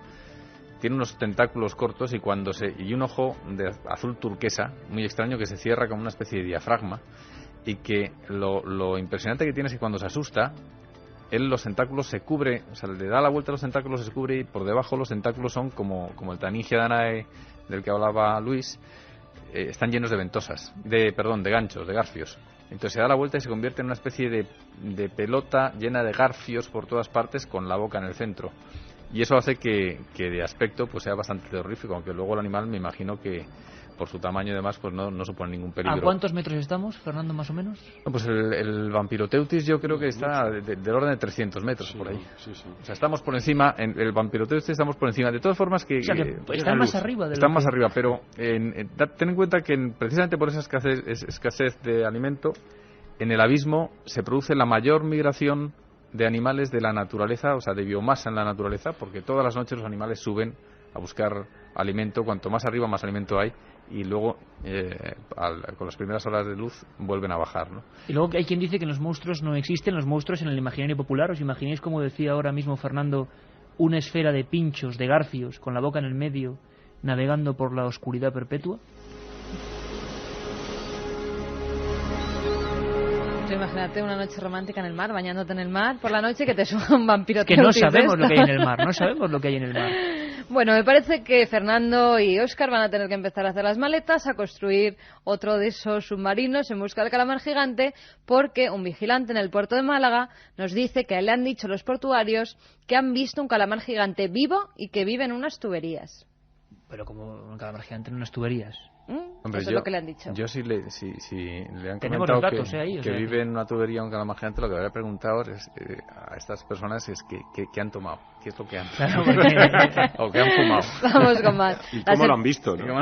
Tiene unos tentáculos cortos y un ojo de azul turquesa, muy extraño, que se cierra como una especie de diafragma, y que lo impresionante que tiene es que cuando se asusta, los tentáculos se cubre, o sea, le da la vuelta a los tentáculos, se cubre, y por debajo los tentáculos son como el Taningia danae del que hablaba Luis, están llenos de ventosas, de ganchos, de garfios. Entonces se da la vuelta y se convierte en una especie de pelota llena de garfios por todas partes, con la boca en el centro. Y eso hace que de aspecto pues sea bastante terrorífico, aunque luego el animal, me imagino que por su tamaño y demás, pues no supone ningún peligro.
¿A cuántos metros estamos, Fernando, más o menos?
No, pues el Vampiroteutis yo creo que está del orden de 300 metros, sí, por ahí. Sí. O sea, estamos por encima, en el Vampiroteutis estamos por encima. De todas formas que...
O sea, que están más arriba.
Están más arriba, pero ten en cuenta que precisamente por esa escasez de alimento, en el abismo se produce la mayor migración de animales de la naturaleza, o sea, de biomasa en la naturaleza, porque todas las noches los animales suben a buscar alimento. Cuanto más arriba, más alimento hay, y luego con las primeras horas de luz vuelven a bajar, ¿no?
Y luego hay quien dice que los monstruos no existen, los monstruos en el imaginario popular. ¿Os imagináis, como decía ahora mismo Fernando, una esfera de pinchos, de garfios, con la boca en el medio, navegando por la oscuridad perpetua?
Imagínate una noche romántica en el mar, bañándote en el mar por la noche, que te suba un vampiro.
Que no sabemos lo que hay en el mar, no sabemos lo que hay en el mar.
Bueno, me parece que Fernando y Óscar van a tener que empezar a hacer las maletas, a construir otro de esos submarinos en busca del calamar gigante, porque un vigilante en el puerto de Málaga nos dice que le han dicho los portuarios que han visto un calamar gigante vivo y que vive en unas tuberías.
Pero como un calamar gigante en unas tuberías.
Hombre,
eso es lo que le han dicho.
Yo si le han
Tenemos
comentado
datos, ahí,
que vive en una tubería un calamar gigante, lo que habría preguntado a estas personas es ¿qué han tomado? ¿Qué es lo que han tomado? ¿O qué han fumado?
Vamos con más.
¿Y cómo lo han visto, no?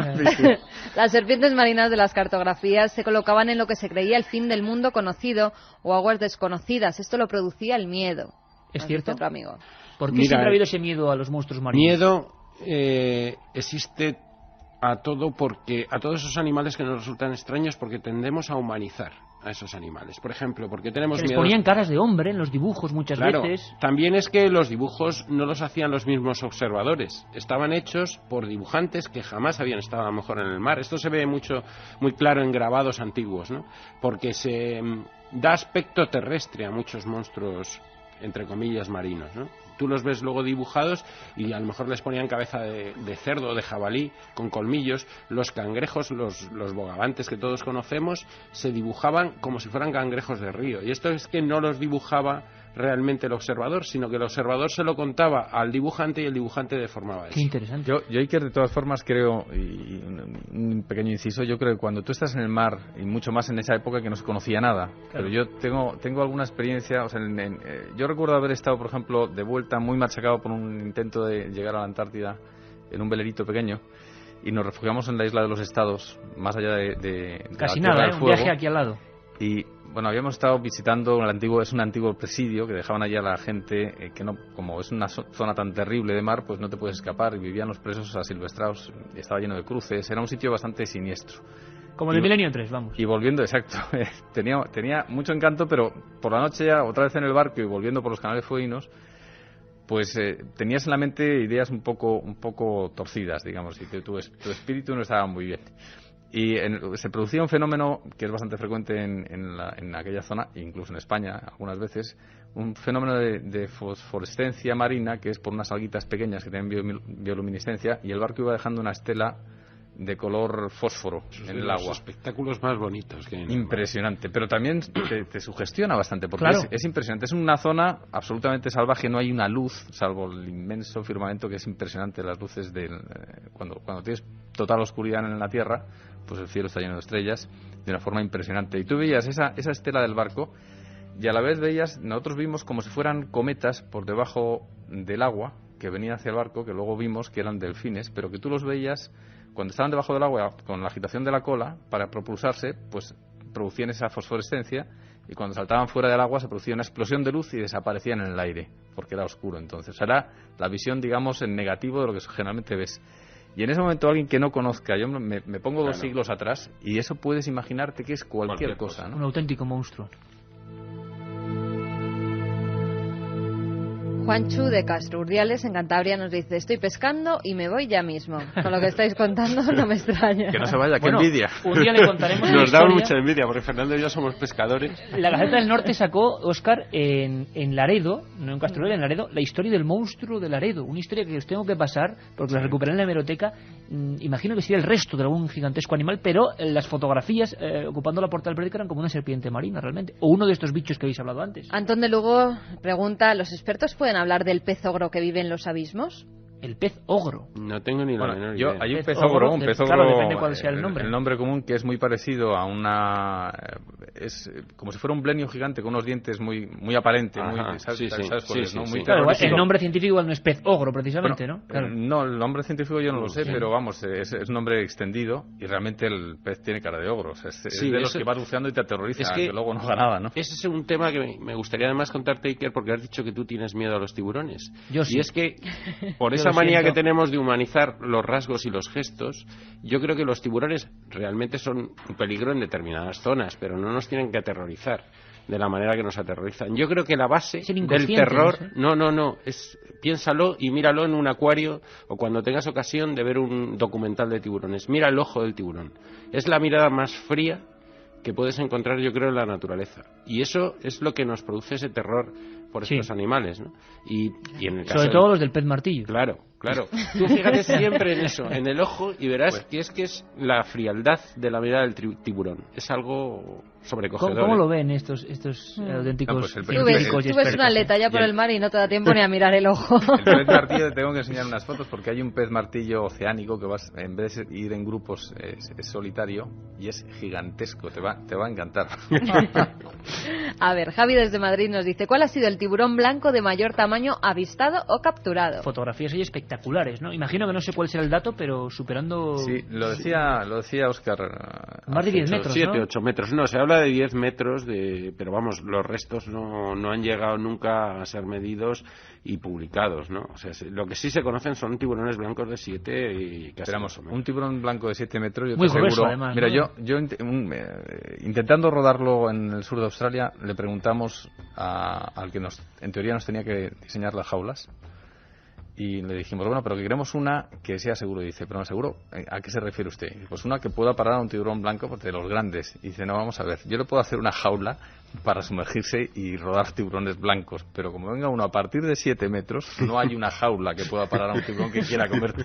Las serpientes marinas de las cartografías se colocaban en lo que se creía el fin del mundo conocido o aguas desconocidas. Esto lo producía el miedo.
¿Es cierto?
Otro amigo.
¿Por qué siempre ha habido ese miedo a los monstruos marinos?
Miedo existe a todos esos animales que nos resultan extraños, porque tendemos a humanizar a esos animales. Por ejemplo, porque tenemos
que les
miedo...
ponían caras de hombre en los dibujos muchas veces.
También es que los dibujos no los hacían los mismos observadores. Estaban hechos por dibujantes que jamás habían estado a lo mejor en el mar. Esto se ve muy claro en grabados antiguos, ¿no? Porque se da aspecto terrestre a muchos monstruos, entre comillas, marinos, ¿no? Tú los ves luego dibujados y a lo mejor les ponían cabeza de cerdo, de jabalí, con colmillos. Los cangrejos, los bogavantes que todos conocemos, se dibujaban como si fueran cangrejos de río. Y esto es que no los dibujaba realmente el observador, sino que el observador se lo contaba al dibujante y el dibujante deformaba eso.
Qué interesante.
Yo Iker, de todas formas, creo, y un pequeño inciso, yo creo que cuando tú estás en el mar, y mucho más en esa época que no se conocía nada,
Claro.
pero yo tengo alguna experiencia, o sea, yo recuerdo haber estado, por ejemplo, de vuelta muy machacado por un intento de llegar a la Antártida en un velerito pequeño, y nos refugiamos en la isla de los Estados, más allá de
Casi
la Tierra
nada,
del
un
Fuego.
viaje aquí al lado.
Y bueno, habíamos estado visitando es un antiguo presidio que dejaban allí a la gente que no, como es una zona tan terrible de mar, pues no te puedes escapar, y vivían los presos asilvestrados, y estaba lleno de cruces, era un sitio bastante siniestro.
Como el de Milenio 3, vamos.
Y volviendo, exacto, tenía mucho encanto, pero por la noche ya, otra vez en el barco y volviendo por los canales fueguinos, pues tenías en la mente ideas un poco torcidas, digamos, y que tu espíritu no estaba muy bien. Y se producía un fenómeno que es bastante frecuente en aquella zona, incluso en España algunas veces, un fenómeno de fosforescencia marina, que es por unas alguitas pequeñas que tienen bioluminiscencia, y el barco iba dejando una estela de color fósforo en el agua.
Los espectáculos más bonitos que hay.
Impresionante, pero también te sugestiona bastante, porque
Claro.
es impresionante. Es una zona absolutamente salvaje, no hay una luz, salvo el inmenso firmamento, que es impresionante. Las luces cuando tienes total oscuridad en la Tierra, pues el cielo está lleno de estrellas de una forma impresionante. Y tú veías esa estela del barco, y a la vez nosotros vimos como si fueran cometas por debajo del agua que venían hacia el barco, que luego vimos que eran delfines, pero que tú los veías cuando estaban debajo del agua con la agitación de la cola para propulsarse, pues producían esa fosforescencia, y cuando saltaban fuera del agua se producía una explosión de luz y desaparecían en el aire, porque era oscuro entonces. Era la visión, digamos, en negativo de lo que generalmente ves. Y en ese momento alguien que no conozca, yo me pongo 2 siglos atrás, y eso puedes imaginarte que es cualquier cosa, ¿no?
Un auténtico monstruo.
Juanchu de Castro Urdiales, en Cantabria, nos dice: estoy pescando y me voy ya mismo. Con lo que estáis contando no me extraña.
Que no se vaya,
Bueno,
qué envidia.
un día le contaremos
Nos
la
da
historia.
mucha envidia, porque Fernando y yo somos pescadores.
La Gaceta del Norte sacó, Óscar, en Laredo, no en Castro Urdiales, en Laredo, la historia del monstruo de Laredo. Una historia que os tengo que pasar, porque la recuperé en la hemeroteca. Imagino que sería el resto de algún gigantesco animal, pero las fotografías ocupando la portada del periódico eran como una serpiente marina, realmente. O uno de estos bichos que habéis hablado antes.
Antón de Lugo pregunta: ¿los expertos pueden hablar del pez ogro que vive en los abismos?
El pez ogro.
No tengo ni la menor idea.
Hay un
Pez
pez ogro,
ogro, claro, depende cuál sea el nombre.
El nombre común, que es muy parecido a una... es como si fuera un blenio gigante con unos dientes muy aparente.
Ajá,
¿Sabes
sí,
cuál es,
sí,
no?
sí.
Muy
Claro,
terrorífico.
el nombre científico igual no es pez ogro, precisamente,
Bueno,
¿no? Claro.
No, el nombre científico yo no lo sé,
Sí.
pero vamos, es un nombre extendido, y realmente el pez tiene cara de ogro. O sea, es
Sí,
de los
eso-
que vas buceando y te aterroriza,
es que
que luego no haga nada, ¿no?
Ese es un tema que me gustaría además contarte, Iker, porque has dicho que tú tienes miedo a los tiburones.
Yo sí.
Y es que, por
Yo
esa
lo
manía
siento.
que tenemos de humanizar los rasgos y los gestos, yo creo que los tiburones realmente son un peligro en determinadas zonas, pero no nos tienen que aterrorizar de la manera que nos aterrorizan. Yo creo que la base
Ser
del
inconsciente,
terror...
no sé.
No, piénsalo y míralo en un acuario, o cuando tengas ocasión de ver un documental de tiburones. Mira el ojo del tiburón. Es la mirada más fría que puedes encontrar, yo creo, en la naturaleza. Y eso es lo que nos produce ese terror por estos animales, ¿no? Y en el caso
Sobre todo los del pez martillo.
Claro. Tú fíjate siempre en eso, en el ojo, y verás que es la frialdad de la mirada del tiburón. Es algo sobrecogedor.
¿Cómo lo ven estos auténticos
No, pues el
científicos y
Tú ves
expertos?
una aleta ya por el mar y no te da tiempo ni a mirar el ojo.
El pez martillo, te tengo que enseñar unas fotos, porque hay un pez martillo oceánico que vas, en vez de ir en grupos, es solitario, y es gigantesco, te va a encantar.
A ver, Javi desde Madrid nos dice: ¿cuál ha sido el tiburón blanco de mayor tamaño avistado o capturado?
Fotografías ahí espectaculares, ¿no? Imagino que no sé cuál será el dato, pero superando...
Sí, lo decía Óscar.
Más de 10 metros,
7,
¿no?
8 metros. No, se habla de 10 metros, pero vamos, los restos no han llegado nunca a ser medidos y publicados, ¿no? O sea, lo que sí se conocen son tiburones blancos de 7 y casi
Esperamos,
más o menos.
un tiburón blanco de 7 metros, yo
Muy
te
grueso,
aseguro.
además,
Mira,
¿no?
yo intentando rodarlo en el sur de Australia, le preguntamos al que en teoría nos tenía que diseñar las jaulas, y le dijimos: bueno, pero que queremos una que sea seguro. Y dice: pero no seguro, ¿a qué se refiere usted? Y pues una que pueda parar a un tiburón blanco, porque de los grandes. Y dice: no, vamos a ver, yo le puedo hacer una jaula para sumergirse y rodar tiburones blancos, pero como venga uno a partir de 7 metros, no hay una jaula que pueda parar a un tiburón que quiera comerte.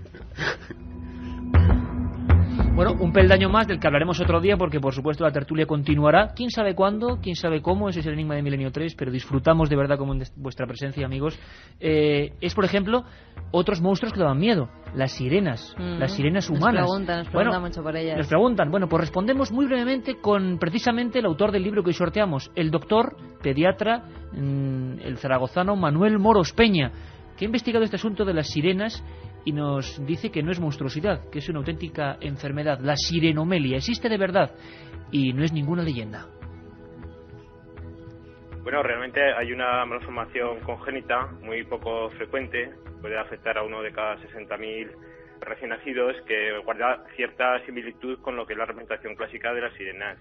Bueno, un peldaño más del que hablaremos otro día porque, por supuesto, la tertulia continuará. ¿Quién sabe cuándo? ¿Quién sabe cómo? Ese es el enigma de Milenio 3, pero disfrutamos de verdad con vuestra presencia, amigos. Es, por ejemplo, otros monstruos que daban miedo. Las sirenas. Las sirenas humanas.
Nos preguntan mucho por ellas.
Nos preguntan. Bueno, pues respondemos muy brevemente con, precisamente, el autor del libro que hoy sorteamos. El doctor, pediatra, el zaragozano Manuel Moros Peña, que ha investigado este asunto de las sirenas y nos dice que no es monstruosidad, que es una auténtica enfermedad, la sirenomelia. Existe de verdad y no es ninguna leyenda.
Bueno, realmente hay una malformación congénita muy poco frecuente, puede afectar a uno de cada 60.000 recién nacidos, que guarda cierta similitud con lo que es la representación clásica de las sirenas.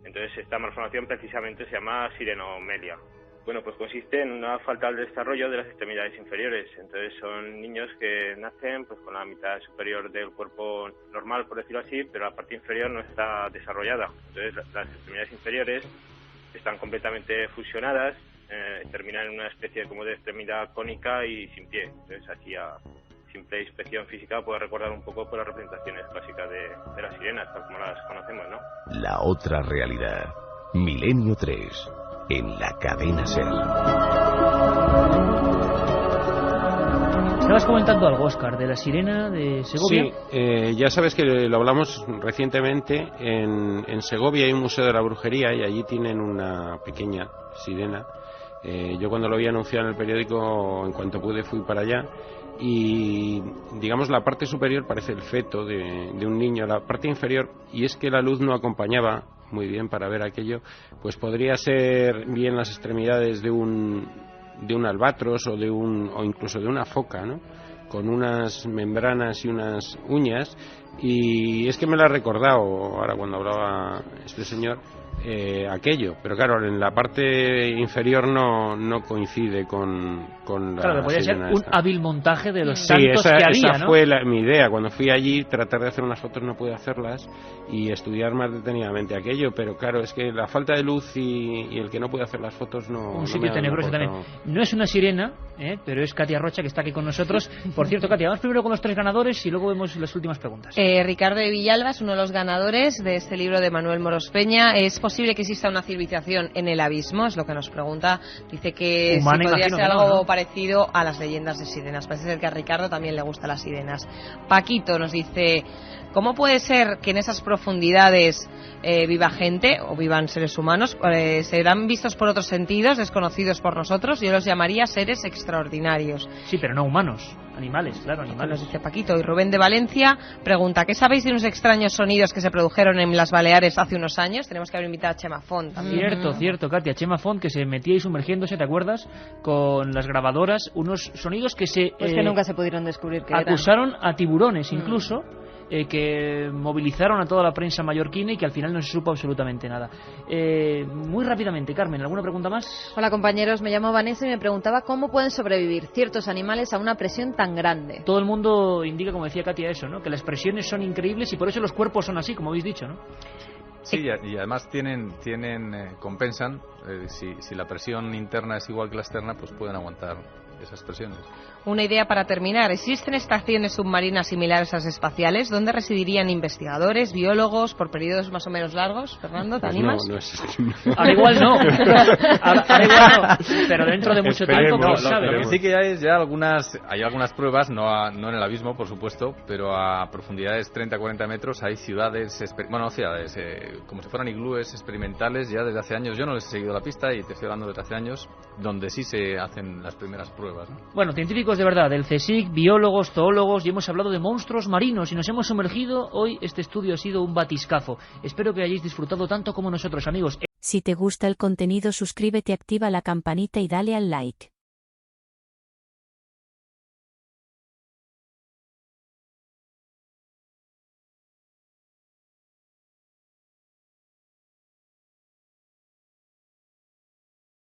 Entonces esta malformación precisamente se llama sirenomelia. Bueno, pues consiste en una falta de desarrollo de las extremidades inferiores. Entonces son niños que nacen pues con la mitad superior del cuerpo normal, por decirlo así, pero la parte inferior no está desarrollada. Entonces las extremidades inferiores están completamente fusionadas, terminan en una especie como de extremidad cónica y sin pie. Entonces así a simple inspección física puede recordar un poco por las representaciones clásicas de las sirenas, tal como las conocemos, ¿no?
La otra realidad. Milenio 3. En la cadena SER.
Estabas comentando algo, Óscar, de la sirena de Segovia.
Sí, ya sabes que lo hablamos recientemente. En Segovia hay un museo de la brujería y allí tienen una pequeña sirena. Yo cuando lo vi anunciado en el periódico, en cuanto pude fui para allá. Y digamos la parte superior parece el feto de un niño, la parte inferior, y es que la luz no acompañaba muy bien para ver aquello, pues podría ser bien las extremidades de un albatros o incluso de una foca, ¿no? Con unas membranas y unas uñas. Y es que me lo ha recordado ahora cuando hablaba este señor aquello, pero claro, en la parte inferior no coincide con la
claro, podría ser un hábil montaje de los
sí,
santos que había,
esa
¿no?
fue mi idea. Cuando fui allí, tratar de hacer unas fotos no pude hacerlas y estudiar más detenidamente aquello, pero claro, es que la falta de luz y el que no puede hacer las fotos
un sitio tenebroso también. No es una sirena, pero es Katia Rocha, que está aquí con nosotros. Por cierto, Katia, vamos primero con los 3 ganadores y luego vemos las últimas preguntas.
Ricardo de Villalba es uno de los ganadores de este libro de Manuel Moros Peña. ¿Es posible que exista una civilización en el abismo? Es lo que nos pregunta. Dice que
humana,
si podría ser algo
¿no?
parecido a las leyendas de sirenas. Parece ser que a Ricardo también le gustan las sirenas. Paquito nos dice: ¿cómo puede ser que en esas profundidades viva gente o vivan seres humanos? ¿Serán vistos por otros sentidos, desconocidos por nosotros? Yo los llamaría seres extraordinarios.
Sí, pero no humanos, animales, claro, animales.
Nos dice Paquito. Y Rubén de Valencia pregunta: ¿qué sabéis de unos extraños sonidos que se produjeron en las Baleares hace unos años? Tenemos que haber invitado a Chema Font también.
Cierto, Katia. Chema Font, que se metía ahí sumergiéndose, ¿te acuerdas? Con las grabadoras, unos sonidos que
que nunca se pudieron descubrir que
acusaron a tiburones incluso. Que movilizaron a toda la prensa mallorquina y que al final no se supo absolutamente nada. Muy rápidamente, Carmen, ¿alguna pregunta más?
Hola, compañeros, me llamo Vanessa y me preguntaba cómo pueden sobrevivir ciertos animales a una presión tan grande.
Todo el mundo indica, como decía Katia, eso, ¿no? Que las presiones son increíbles y por eso los cuerpos son así, como habéis dicho, ¿no?
Sí, y además compensan. Si la presión interna es igual que la externa, pues pueden aguantar esas presiones.
Una idea para terminar: ¿existen estaciones submarinas similares a las espaciales? ¿Dónde residirían investigadores, biólogos, por periodos más o menos largos? Fernando, ¿te animas?
No es
ahora igual no. Ahora igual no. Pero dentro de mucho tiempo,
lo que sí que hay algunas pruebas, no en el abismo, por supuesto, pero a profundidades 30-40 metros hay ciudades, como si fueran iglúes experimentales ya desde hace años. Yo no les he seguido la pista y te estoy hablando desde hace años, donde sí se hacen las primeras pruebas, ¿no?
Bueno, científicos de verdad, del CSIC, biólogos, zoólogos, y hemos hablado de monstruos marinos y nos hemos sumergido. Hoy este estudio ha sido un batiscafo. Espero que hayáis disfrutado tanto como nosotros, amigos.
Si te gusta el contenido, suscríbete, activa la campanita y dale al like.